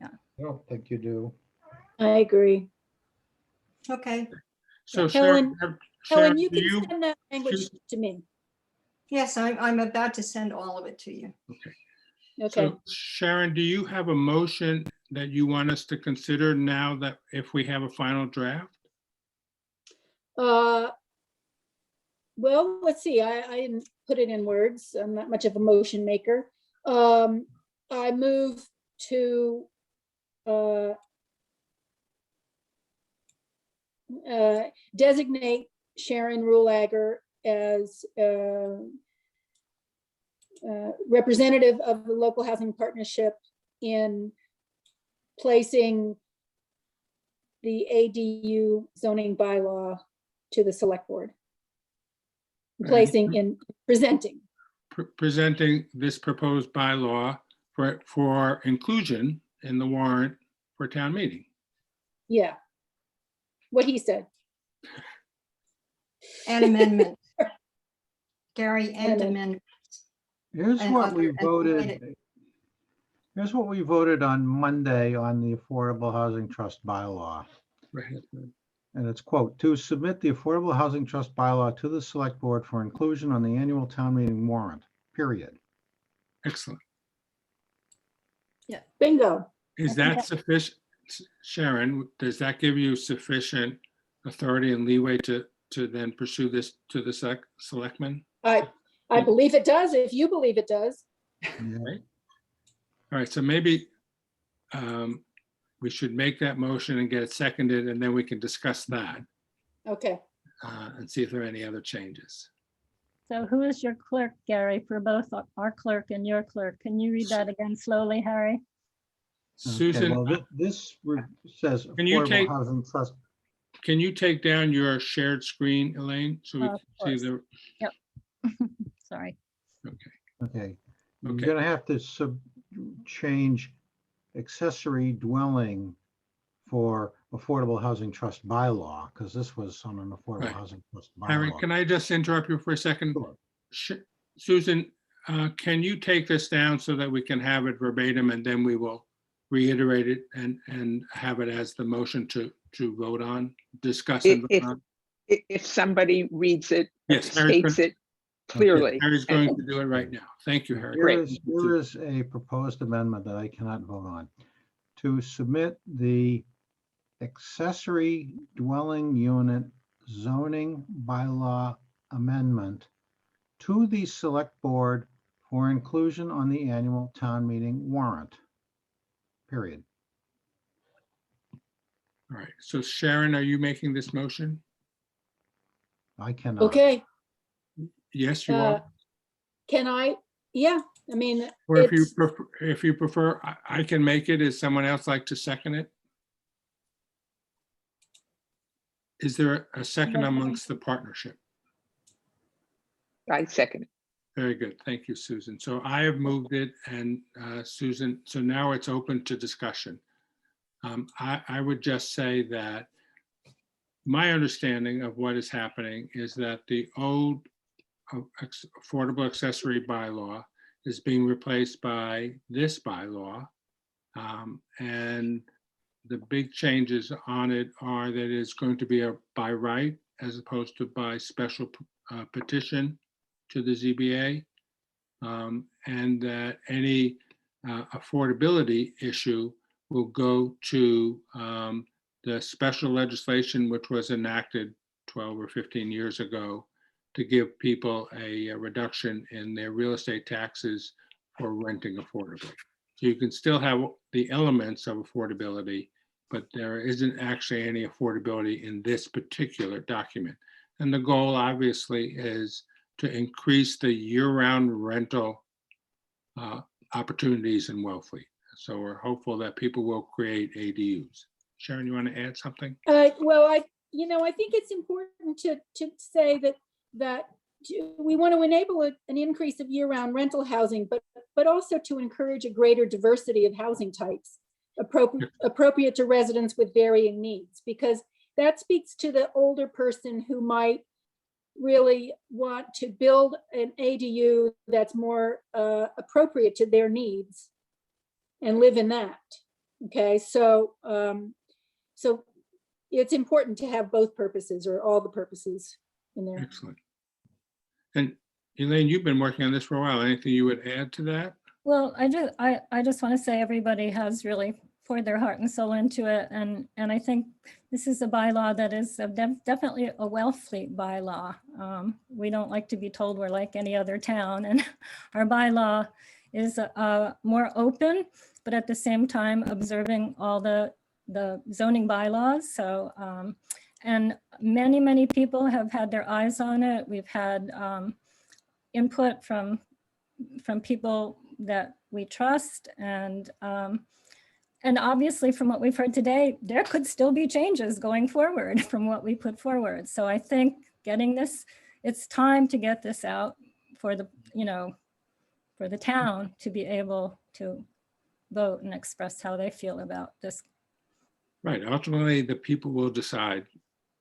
I don't think you do. I agree. okay. So Helen, Sharon, you do can you, send that language excuse- to me. Yes, I'm about to send all of it to you. Okay. so Sharon, do you have a motion that you want us to consider now that if we have a final draft? Well, let's see, I didn't put it in words. I'm not much of a motion maker. I move to designate Sharon Ruhlager as representative of the local housing partnership in placing the ADU zoning bylaw to the select board. Presenting. Presenting this proposed bylaw for inclusion in the warrant for town meeting. Yeah. What he said. And amendment. Gary, and And amendment. Here's And what we other- and voted. related. Here's what we voted on Monday on the Affordable Housing Trust bylaw. Right. And it's quote, to submit the Affordable Housing Trust bylaw to the select board for inclusion on the annual town meeting warrant, period. Excellent. Bingo. Is that sufficient? Sharon, does that give you sufficient authority and leeway to then pursue this to the selectmen? I believe it does, if you believe it does. Yeah. All right, so maybe we should make that motion and get it seconded, and then we can discuss that Okay. and see if there are any other changes. So who is your clerk, Gary, for both our clerk and your clerk? Can you read that again slowly, Harry? Okay, Susan, well, this says Can you Affordable take- Housing Trust. can you take down your shared screen, Elaine, so we Of can see course. the, Sorry. Okay, you're Okay. gonna have to change accessory dwelling for Affordable Housing Trust bylaw, because this was on an Affordable Right. Housing Trust Harry, bylaw. can I just interrupt you for a second? Sure. Susan, can you take this down so that we can have it verbatim, and then we will reiterate it and have it as the motion to vote on, discuss and vote on? If somebody reads it, Yes, Harry, states it clearly. Harry's going to do it right now. Thank you, Harry. Great. Here is a proposed amendment that I cannot vote on. To submit the accessory dwelling unit zoning bylaw amendment to the select board for inclusion on the annual town meeting warrant. Period. All right, so Sharon, are you making this motion? I cannot. Okay, Yes, you are. can I? Yeah, I mean, Or it's, if you prefer, I can make it. Is someone else like to second it? Is there a second amongst the partnership? I second. Very good. Thank you, Susan. So I have moved it and Susan, so now it's open to discussion. I would just say that my understanding of what is happening is that the old affordable accessory bylaw is being replaced by this bylaw. And the big changes on it are that it's going to be by right as opposed to by special petition to the ZBA. And that any affordability issue will go to the special legislation which was enacted 12 or 15 years ago to give people a reduction in their real estate taxes for renting affordably. So you can still have the elements of affordability, but there isn't actually any affordability in this particular document. And the goal obviously is to increase the year-round rental opportunities in Wellfleet. So we're hopeful that people will create ADUs. Sharon, you want to add something? well, I think it's important to say that we want to enable an increase of year-round rental housing, but also to encourage a greater diversity of housing types appropriate to residents with varying needs, because that speaks to the older person who might really want to build an ADU that's more appropriate to their needs and live in that. Okay, so so it's important to have both purposes or all the purposes in there. Excellent. And Elaine, you've been working on this for a while. Anything you would add to that? Well, I just want to say everybody has really poured their heart and soul into it. And I think this is a bylaw that is definitely a Wellfleet bylaw. We don't like to be told we're like any other town, and our bylaw is more open, but at the same time observing all the zoning bylaws. So, and many people have had their eyes on it. We've had input from people that we trust, and obviously from what we've heard today, there could still be changes going forward from what we put forward. So I think getting this, it's time to get this out for the, for the town to be able to vote and express how they feel about this. Right. Ultimately, the people will decide.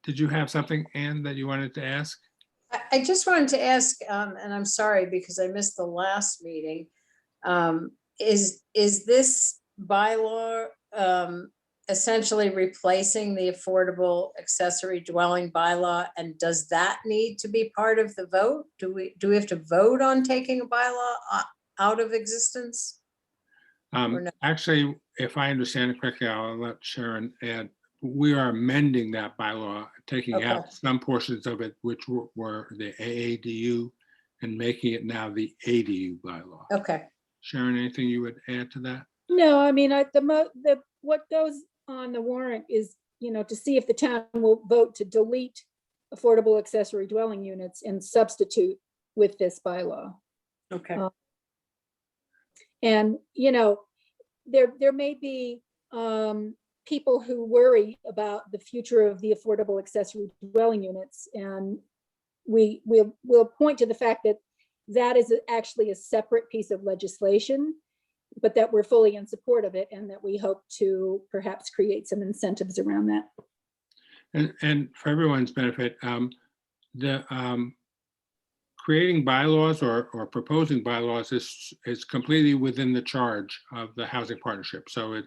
Did you have something, Anne, that you wanted to ask? I just wanted to ask, and I'm sorry because I missed the last meeting. Is this bylaw essentially replacing the affordable accessory dwelling bylaw? And does that need to be part of the vote? Do we have to vote on taking a bylaw out of existence? Actually, if I understand it correctly, I'll let Sharon add. We are amending that bylaw, taking out some portions of it, which were the AADU, and making it now the ADU bylaw. Okay. Sharon, anything you would add to that? No, I mean, what goes on the warrant is, to see if the town will vote to delete affordable accessory dwelling units and substitute with this bylaw. Okay. And, there may be people who worry about the future of the affordable accessory dwelling units. And we'll point to the fact that that is actually a separate piece of legislation, but that we're fully in support of it and that we hope to perhaps create some incentives around that. And for everyone's benefit, creating bylaws or proposing bylaws is completely within the charge of the housing partnership. So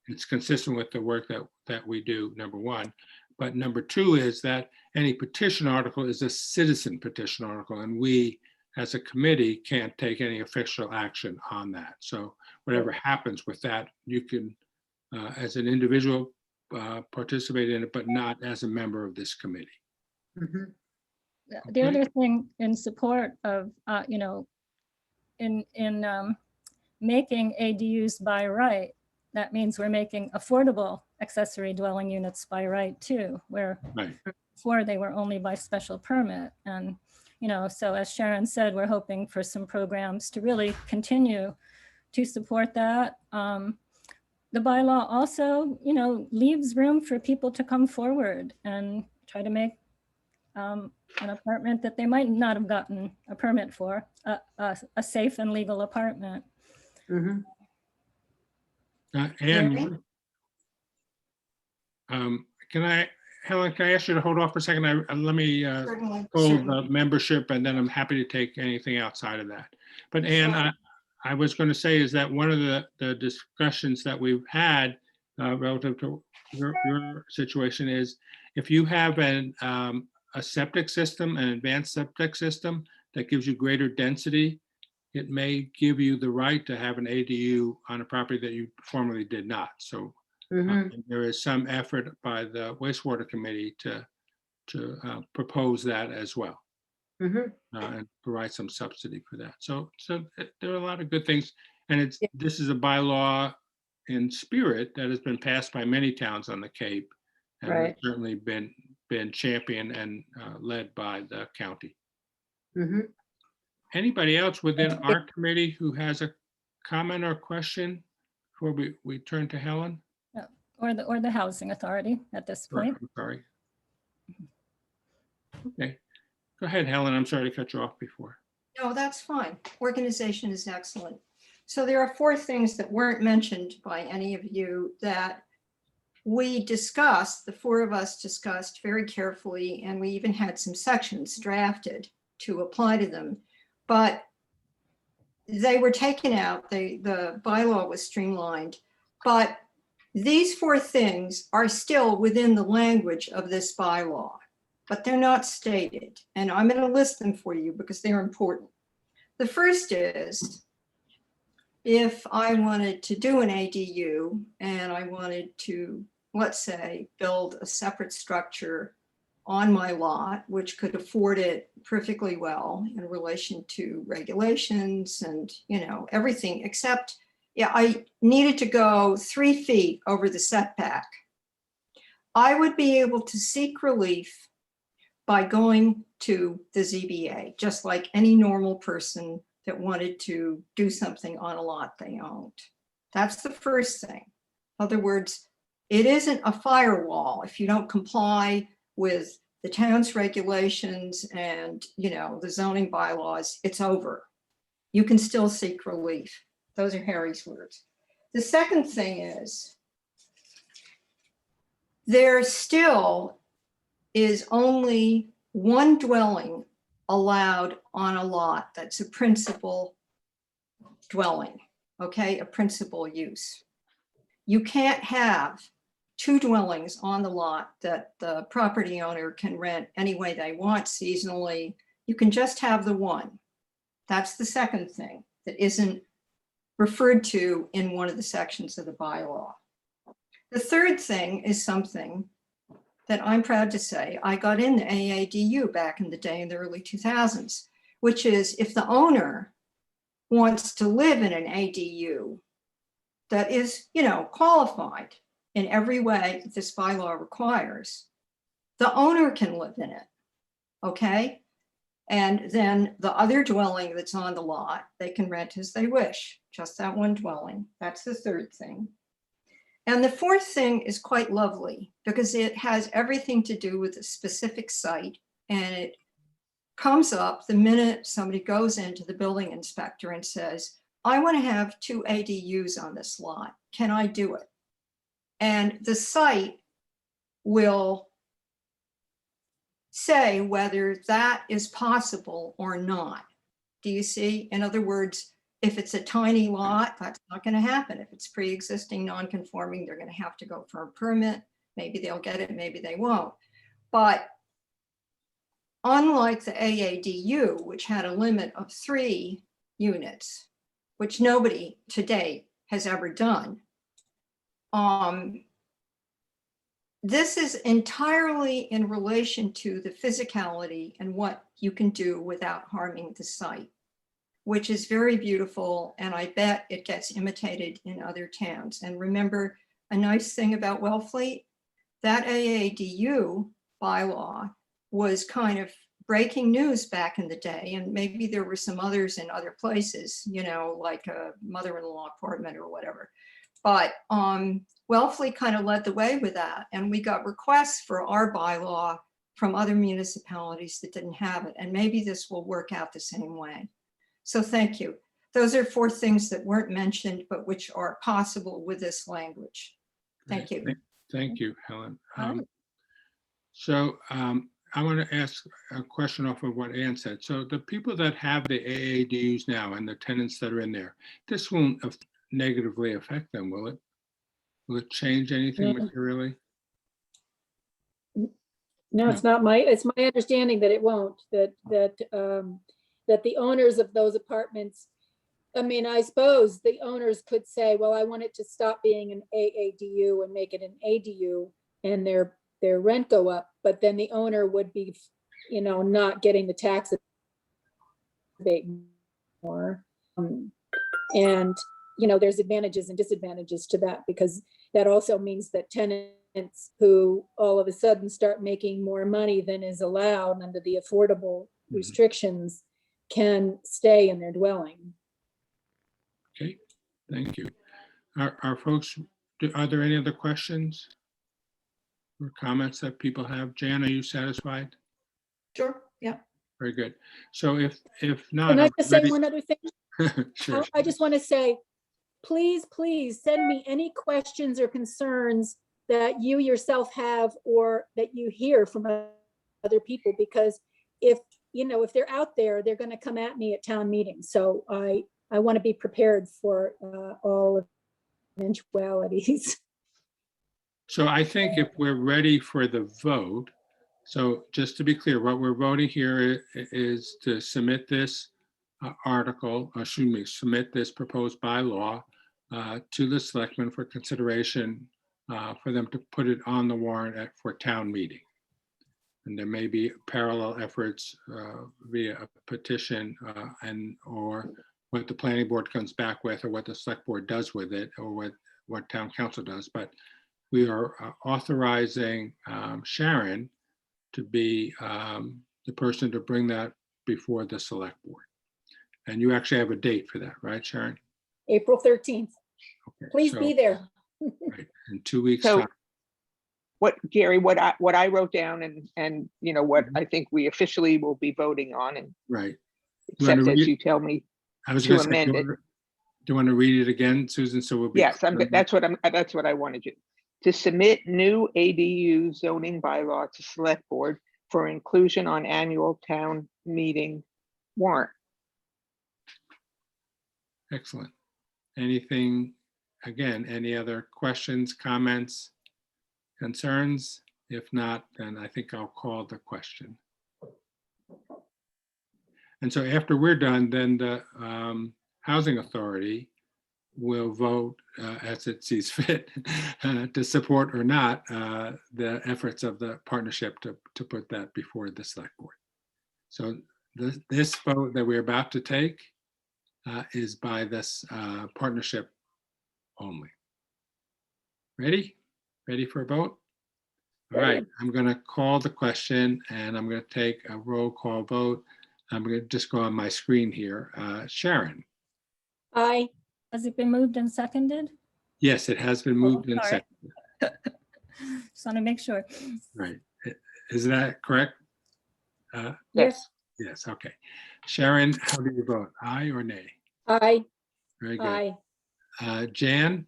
it's consistent with the work that we do, number one. But number two is that any petition article is a citizen petition article, and we as a committee, can't take any official action on that. So whatever happens with that, you can, as an individual, participate in it, but not as a member of this committee. Mhm. The Okay. other thing in support of, in making ADUs by right, that means we're making affordable accessory dwelling units by right too, where Right. before they were only by special permit. And, so as Sharon said, we're hoping for some programs to really continue to support that. The bylaw also, leaves room for people to come forward and try to make an apartment that they might not have gotten a permit for, a safe and legal apartment. Mhm. And Helen, can I ask you to hold off for a second? Let me Certainly, hold certainly. the membership, and then I'm happy to take anything outside of that. But Anne, I was going to say is that one of the discussions that we've had relative to your situation is if you have a septic system, an advanced septic system that gives you greater density, it may give you the right to have an ADU on a property that you formerly did not. So there is some effort by the wastewater committee to propose that as well. And provide some subsidy for that. So there are a lot of good things. And this is a bylaw in spirit that has been passed by many towns on the Cape. And Right. certainly been championed and led by the county. Mhm. Anybody else within our committee who has a comment or question before we turn to Helen? Or the housing authority at this point. I'm sorry. Okay, go ahead, Helen. I'm sorry to cut you off before. No, that's fine. Organization is excellent. So there are 4 things that weren't mentioned by any of you that we discussed, the 4 of us discussed very carefully, and we even had some sections drafted to apply to them. But they were taken out. The bylaw was streamlined. But these 4 things are still within the language of this bylaw, but they're not stated. And I'm going to list them for you because they're important. The first is, if I wanted to do an ADU and I wanted to, let's say, build a separate structure on my lot, which could afford it perfectly well in relation to regulations and, everything except, I needed to go 3 feet over the setback. I would be able to seek relief by going to the ZBA, just like any normal person that wanted to do something on a lot they owned. That's the first thing. In other words, it isn't a firewall. If you don't comply with the town's regulations and, the zoning bylaws, it's over. You can still seek relief. Those are Harry's words. The second thing is, there still is only one dwelling allowed on a lot that's a principal dwelling, okay, a principal use. You can't have 2 dwellings on the lot that the property owner can rent any way they want seasonally. You can just have the one. That's the second thing that isn't referred to in one of the sections of the bylaw. The third thing is something that I'm proud to say I got in the AADU back in the day in the early 2000s, which is if the owner wants to live in an ADU that is, qualified in every way that this bylaw requires, the owner can live in it, okay? And then the other dwelling that's on the lot, they can rent as they wish, just that one dwelling. That's the third thing. And the fourth thing is quite lovely because it has everything to do with a specific site, and it comes up the minute somebody goes into the building inspector and says, I want to have 2 ADUs on this lot. Can I do it? And the site will say whether that is possible or not. Do you see? In other words, if it's a tiny lot, that's not going to happen. If it's pre-existing non-conforming, they're going to have to go for a permit. Maybe they'll get it, maybe they won't. But unlike the AADU, which had a limit of 3 units, which nobody to date has ever done, this is entirely in relation to the physicality and what you can do without harming the site, which is very beautiful. And I bet it gets imitated in other towns. And remember, a nice thing about Wellfleet, that AADU bylaw was kind of breaking news back in the day. And maybe there were some others in other places, you know, like a mother-in-law apartment or whatever. But Wellfleet kind of led the way with that. And we got requests for our bylaw from other municipalities that didn't have it. And maybe this will work out the same way. So thank you. Those are 4 things that weren't mentioned, but which are possible with this language. Thank you. Thank you, Helen. All right. So I want to ask a question off of what Ann said. So the people that have the AADUs now and the tenants that are in there, this won't negatively affect them, will it? Will it change anything No. materially? No, it's my understanding that it won't, that the owners of those apartments, I mean, I suppose the owners could say, well, I want it to stop being an AADU and make it an ADU and their rent go up, but then the owner would be, you know, not getting the tax abatement more. And, you know, there's advantages and disadvantages to that, because that also means that tenants who all of a sudden start making more money than is allowed under the affordable restrictions can stay in their dwelling. Okay, thank you. Are folks, are there any other questions or comments that people have? Jan, are you satisfied? Sure, yeah. Very good. So if not. Can I I'm just say ready- one other thing? Sure. I just want to say, please send me any questions or concerns that you yourself have or that you hear from other people, because if they're out there, they're going to come at me at town meetings. So I want to be prepared for all eventualities. So I think if we're ready for the vote, so just to be clear, what we're voting here is to submit this submit this proposed bylaw to the selectmen for consideration for them to put it on the warrant for town meeting. And there may be parallel efforts via a petition or what the planning board comes back with, or what the select board does with it, or what town council does. But we are authorizing Sharon to be the person to bring that before the select board. And you actually have a date for that, right, Sharon? April 13th. Okay, Please so, be there. right, in 2 weeks' So time. Gary, what I wrote down and you know, what I think we officially will be voting on, and Right. You wanna except as read- you tell me I was to going to say, amend do it. you want to read it again, Susan? So we'll be. Yes, clear on that? that's what I wanted to. To submit new ADU zoning bylaw to select board for inclusion on annual town meeting warrant. Excellent. Anything, again, any other questions, comments, concerns? If not, then I think I'll call the question. And so after we're done, then the Housing Authority will vote as it sees fit to support or not the efforts of the partnership to put that before the select board. So this vote that we're about to take is by this partnership only. Ready? Ready for a vote? All right, I'm going to call the question and I'm going to take a roll call vote. I'm going to just go on my screen here. Sharon? Aye. Has it been moved and seconded? Yes, it has been moved and sorry. seconded. Just want to make sure. Right. Is that correct? Yes. Yes, okay. Sharon, how do you vote? Aye or nay? Aye. Very good. Aye. Jan?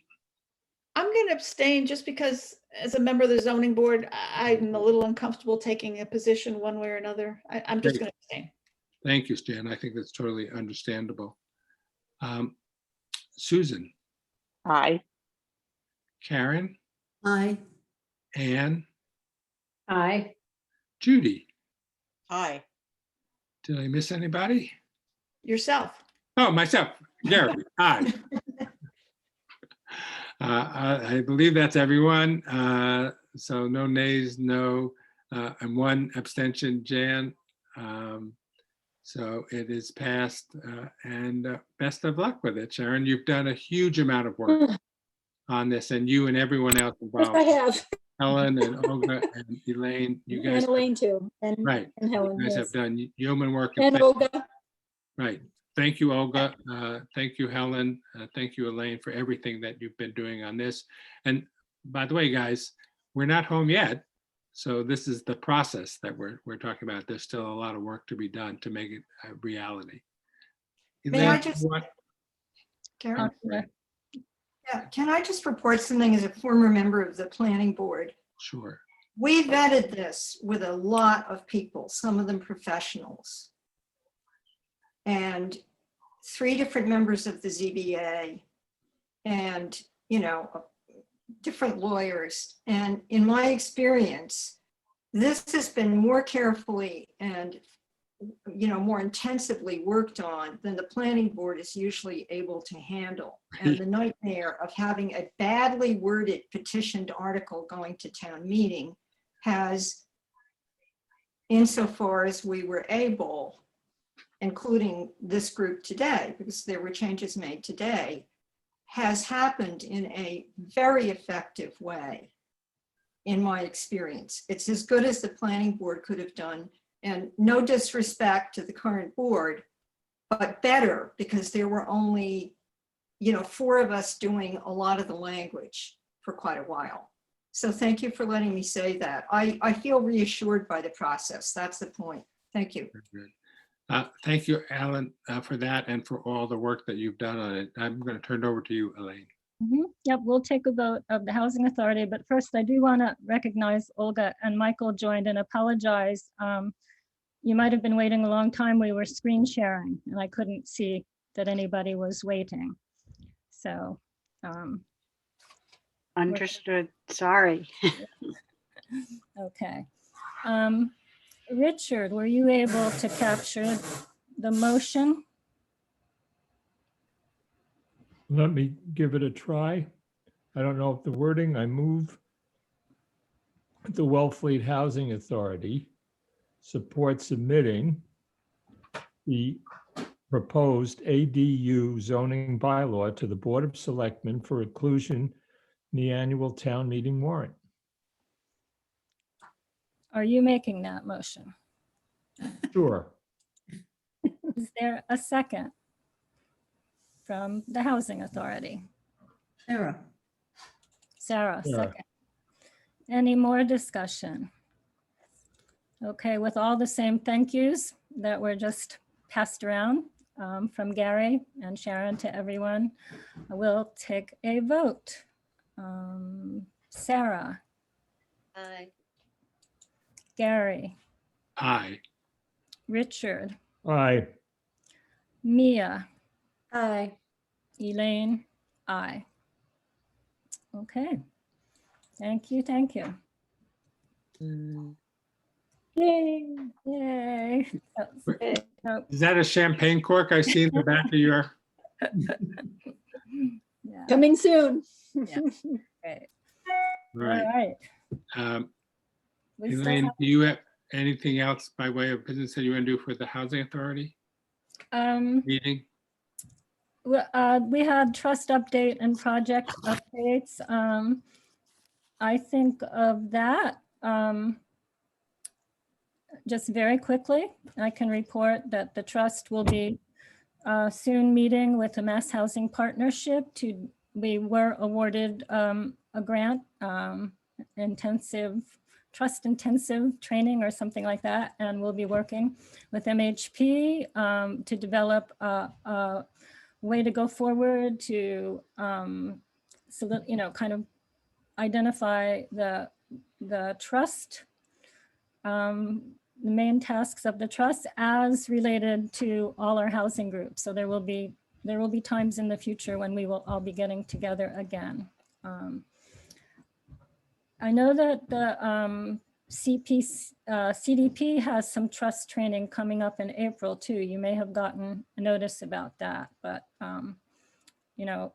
I'm going to abstain just because as a member of the zoning board, I'm a little uncomfortable taking a position one way or another. I'm just Great. going to abstain. Thank you, Jan. I think that's totally understandable. Susan? Aye. Karen? Aye. Anne? Aye. Judy? Aye. Did I miss anybody? Yourself. Oh, myself, Gary, aye. I believe that's everyone. So no nays, no, and one abstention, Jan. So it is passed, and best of luck with it, Sharon. You've done a huge amount of work on this, and you and everyone else Yes, I involved, have. Helen and Olga and Elaine, you guys, And Elaine too. And, right, and Helen, you guys yes. have done yeoman work. And Olga. Right. Thank you, Olga. Thank you, Helen. Thank you, Elaine, for everything that you've been doing on this. And by the way, guys, we're not home yet. So this is the process that we're talking about. There's still a lot of work to be done to make it a reality. May I Elaine, just- you want- Karen? Right, Yeah, can I just report something as a former member of the planning board? sure. We vetted this with a lot of people, some of them professionals. And 3 different members of the ZBA and, different lawyers. And in my experience, this has been more carefully and, more intensively worked on than the planning board is usually able to handle. And the nightmare of having a badly worded petitioned article going to town meeting has, insofar as we were able, including this group today, because there were changes made today, has happened in a very effective way, in my experience. It's as good as the planning board could have done, and no disrespect to the current board, but better, because there were only, 4 of us doing a lot of the language for quite a while. So thank you for letting me say that. I feel reassured by the process. That's the point. Thank you. Very good. Thank you, Alan, for that and for all the work that you've done on it. I'm going to turn it over to you, Elaine. Yep, we'll take a vote of the Housing Authority, but first I do want to recognize Olga and Michael joined and apologize. You might have been waiting a long time. We were screen sharing and I couldn't see that anybody was waiting. So. Understood. Sorry. Okay. Richard, were you able to capture the motion? Let me give it a try. I don't know if the wording, I move the Wellfleet Housing Authority support submitting the proposed ADU zoning bylaw to the Board of Selectmen for inclusion in the annual town meeting warrant. Are you making that motion? Sure. Is there a second from the Housing Authority? Sarah. Sarah, Sarah. second. Any more discussion? Okay, with all the same thank yous that were just passed around from Gary and Sharon to everyone, I will take a vote. Sarah, Aye. Gary, Aye. Richard, Aye. Mia, Aye. Elaine, aye. Okay. Thank you, thank you. Yay. Yay. So, Is that a champagne cork I see in the back of your? yeah, Coming soon. great. All Right. right. Um, We still Elaine, have- do you have anything else by way of business that you want to do for the Housing Authority meeting? We had trust update and project updates. I think of that. Just very quickly, I can report that the trust will be soon meeting with the Mass Housing Partnership to, we were awarded a grant, trust intensive training or something like that. And we'll be working with MHP to develop a way to go forward to, so that, kind of identify the trust, the main tasks of the trust as related to all our housing groups. So there will be times in the future when we will all be getting together again. I know that CDP has some trust training coming up in April too. You may have gotten a notice about that, but you know,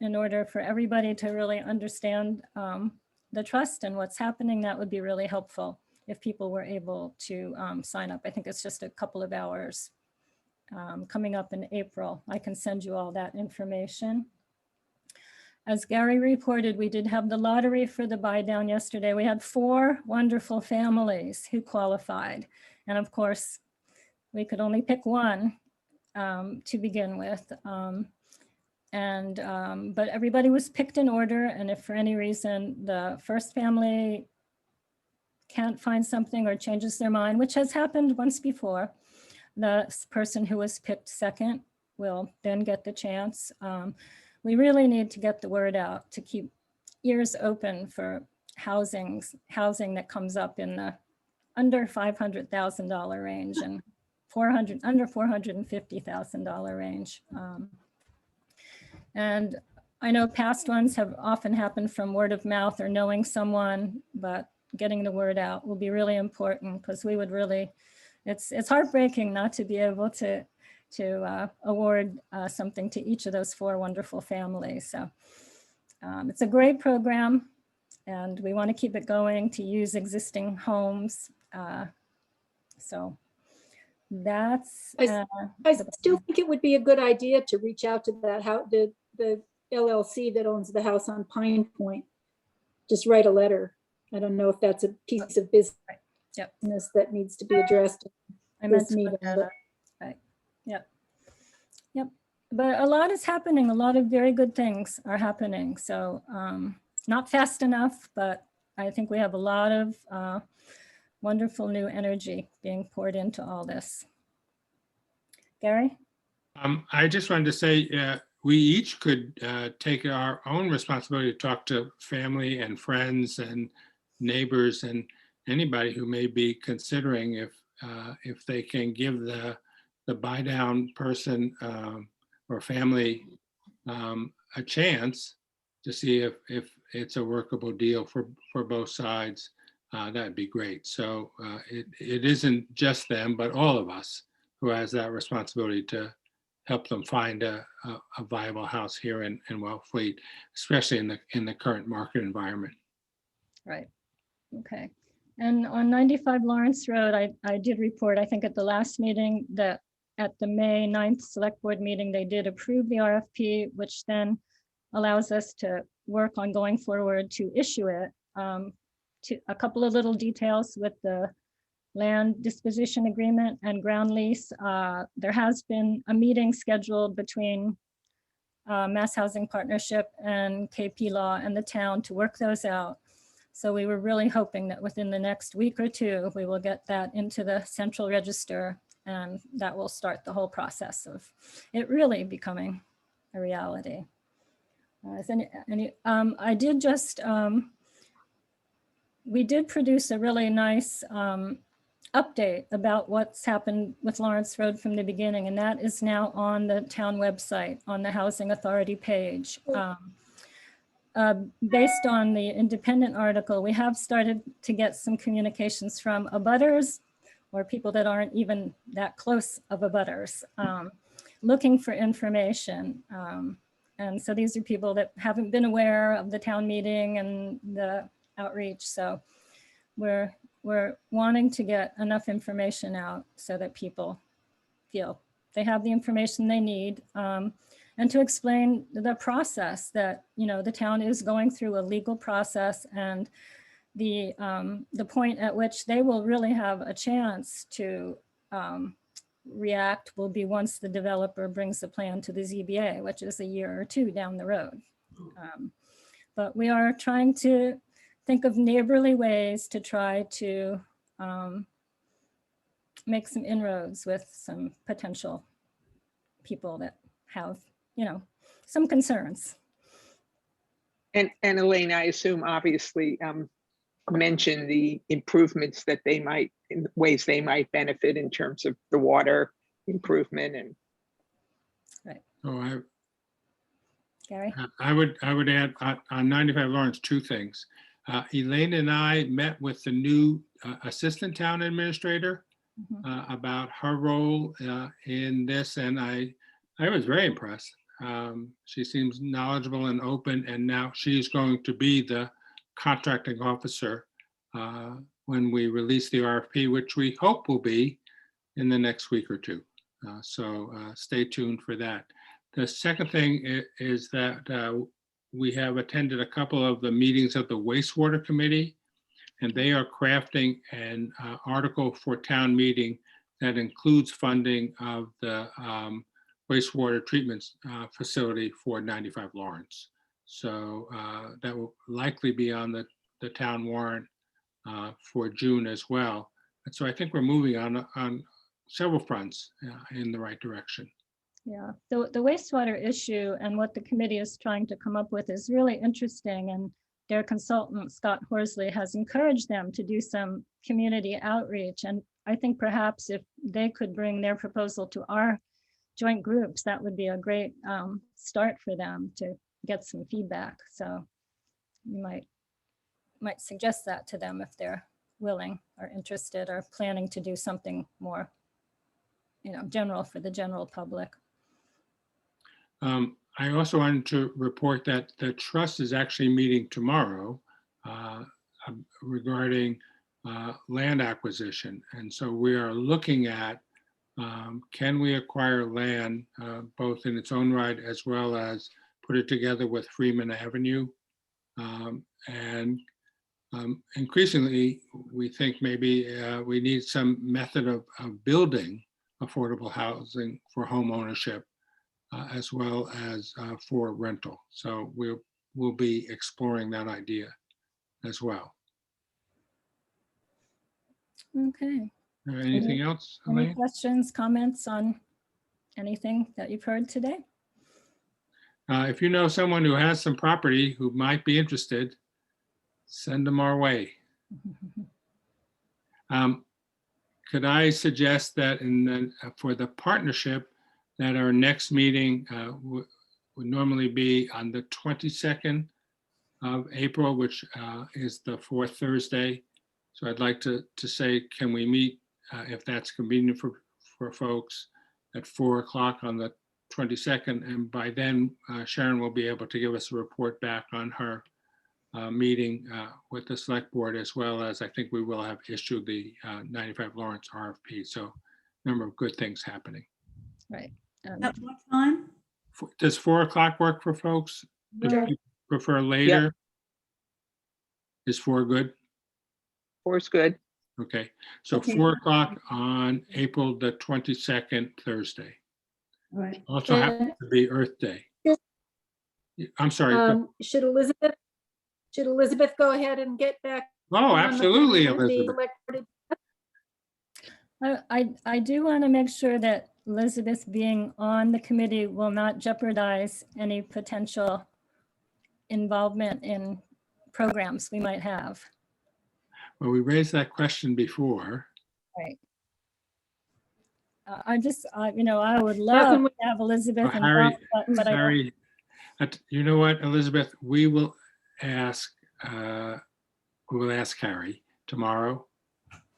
in order for everybody to really understand the trust and what's happening, that would be really helpful if people were able to sign up. I think it's just a couple of hours coming up in April. I can send you all that information. As Gary reported, we did have the lottery for the buy down yesterday. We had 4 wonderful families who qualified. And of course, we could only pick one to begin with. But everybody was picked in order. And if for any reason the first family can't find something or changes their mind, which has happened once before, the person who was picked second will then get the chance. We really need to get the word out to keep ears open for housing that comes up in the under $500,000 range and under $450,000 range. And I know past ones have often happened from word of mouth or knowing someone, but getting the word out will be really important because we would really, it's heartbreaking not to be able to award something to each of those 4 wonderful families. So it's a great program and we want to keep it going to use existing homes. So that's. I still think it would be a good idea to reach out to the LLC that owns the house on Pine Point. Just write a letter. I don't know if that's a piece of business that needs to be addressed in this meeting. Right. Yep. But a lot is happening. A lot of very good things are happening. So not fast enough, but I think we have a lot of wonderful new energy being poured into all this. Gary? I just wanted to say we each could take our own responsibility to talk to family and friends and neighbors and anybody who may be considering if they can give the buy down person or family a chance to see if it's a workable deal for both sides. That'd be great. So it isn't just them, but all of us who has that responsibility to help them find a viable house here in Wellfleet, especially in the current market environment. Right. Okay. And on 95 Lawrence Road, I did report, I think at the last meeting, that at the May 9th select board meeting, they did approve the RFP, which then allows us to work on going forward to issue it. To a couple of little details with the land disposition agreement and ground lease. There has been a meeting scheduled between Mass Housing Partnership and KP Law and the town to work those out. So we were really hoping that within the next week or 2, we will get that into the central register, and that will start the whole process of it really becoming a reality. I did just, we did produce a really nice update about what's happened with Lawrence Road from the beginning, and that is now on the town website on the Housing Authority page. Based on the independent article, we have started to get some communications from abutters or people that aren't even that close of abutters looking for information. And so these are people that haven't been aware of the town meeting and the outreach. So we're wanting to get enough information out so that people feel they have the information they need, and to explain the process that, you know, the town is going through a legal process, and the point at which they will really have a chance to react will be once the developer brings the plan to the ZBA, which is a year or 2 down the road. But we are trying to think of neighborly ways to try to make some inroads with some potential people that have, you know, some concerns. And Elaine, I assume obviously mention the improvements that they might, in ways they might benefit in terms of the water improvement and. Right. So Gary? I would add on 95 Lawrence 2 things. Elaine and I met with the new assistant town administrator about her role in this, and I was very impressed. She seems knowledgeable and open, and now she's going to be the contracting officer when we release the RFP, which we hope will be in the next week or two. So stay tuned for that. The second thing is that we have attended a couple of the meetings of the wastewater committee, and they are crafting an article for town meeting that includes funding of the wastewater treatment facility for 95 Lawrence. So that will likely be on the town warrant for June as well. And so I think we're moving on several fronts in the right direction. Yeah, the wastewater issue and what the committee is trying to come up with is really interesting. And their consultant, Scott Horsley, has encouraged them to do some community outreach. And I think perhaps if they could bring their proposal to our joint groups, that would be a great start for them to get some feedback. So you might suggest that to them if they're willing or interested or planning to do something more, general for the general public. I also wanted to report that the trust is actually meeting tomorrow regarding land acquisition. And so we are looking at, can we acquire land both in its own right as well as put it together with Freeman Avenue? And increasingly, we think maybe we need some method of building affordable housing for home ownership as well as for rental. So we'll be exploring that idea as well. Okay. Anything else, Any Elaine? questions, comments on anything that you've heard today? If you know someone who has some property who might be interested, send them our way. Could I suggest that for the partnership, that our next meeting would normally be on the 22nd of April, which is the fourth Thursday. So I'd like to say, can we meet, if that's convenient for folks, at 4 o'clock on the 22nd? And by then, Sharon will be able to give us a report back on her meeting with the select board, as well as I think we will have issued the 95 Lawrence RFP. So a number of good things happening. Right. At what time? Does 4 o'clock work for folks? If Yeah. you prefer later? Is 4 good? 4's good. Okay, so Okay. 4 o'clock on April the 22nd, Thursday. All right. Also happens to be Earth Day. I'm sorry. Should Elizabeth go ahead and get back? Oh, absolutely, on the Elizabeth. I do want to make sure that Elizabeth being on the committee will not jeopardize any potential involvement in programs we might have. Well, we raised that question before. Right. I would love to have Elizabeth Harry, involved, but I don't. Harry, you know what, Elizabeth, we will ask Harry tomorrow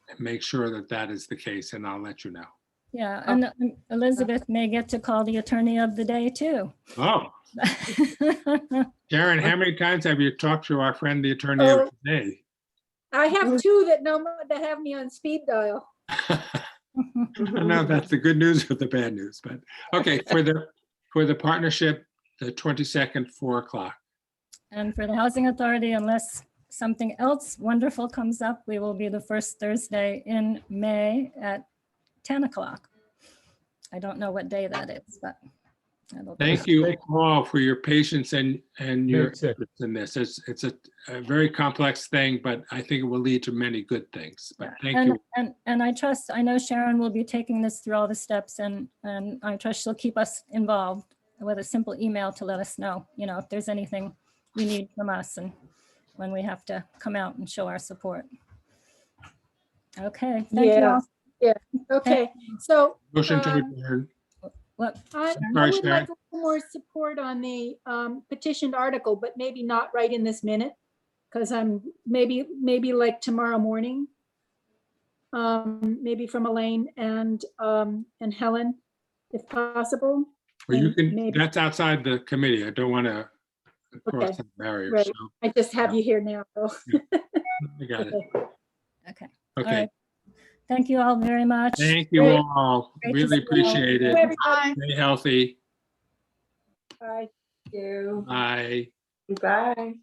and make sure that is the case, and I'll let you know. Yeah, and Elizabeth may get to call the attorney of the day too. Oh, Sharon, how many times have you talked to our friend, the attorney of the day? I have two that have me on speed dial. I don't know if that's the good news or the bad news, but okay, for the partnership, the 22nd, 4 o'clock. And for the Housing Authority, unless something else wonderful comes up, we will be the first Thursday in May at 10 o'clock. I don't know what day that is, but. Thank you all for your patience and your Makes it. interest in this. It's a very complex thing, but I think it will lead to many good things. But thank you. And I know Sharon will be taking this through all the steps, and I trust she'll keep us involved with a simple email to let us know, if there's anything you need from us and when we have to come out and show our support. Okay, thank you all. Yeah, okay, so. Motion to adjourn. What? I would like a little more support on the petitioned article, but maybe not right in this minute, because I'm maybe like tomorrow morning. maybe from Elaine and Helen, if possible. Or you And can, maybe- that's outside the committee. I don't want to cross Okay, that barrier. right. So I just have you here now. so. I got it. Okay. Okay. All Okay. right. Thank you all very much. Thank you Great. all. Great to Really see you all. appreciate it. Everybody, Bye. Stay healthy. bye. Thank you. Bye. Bye.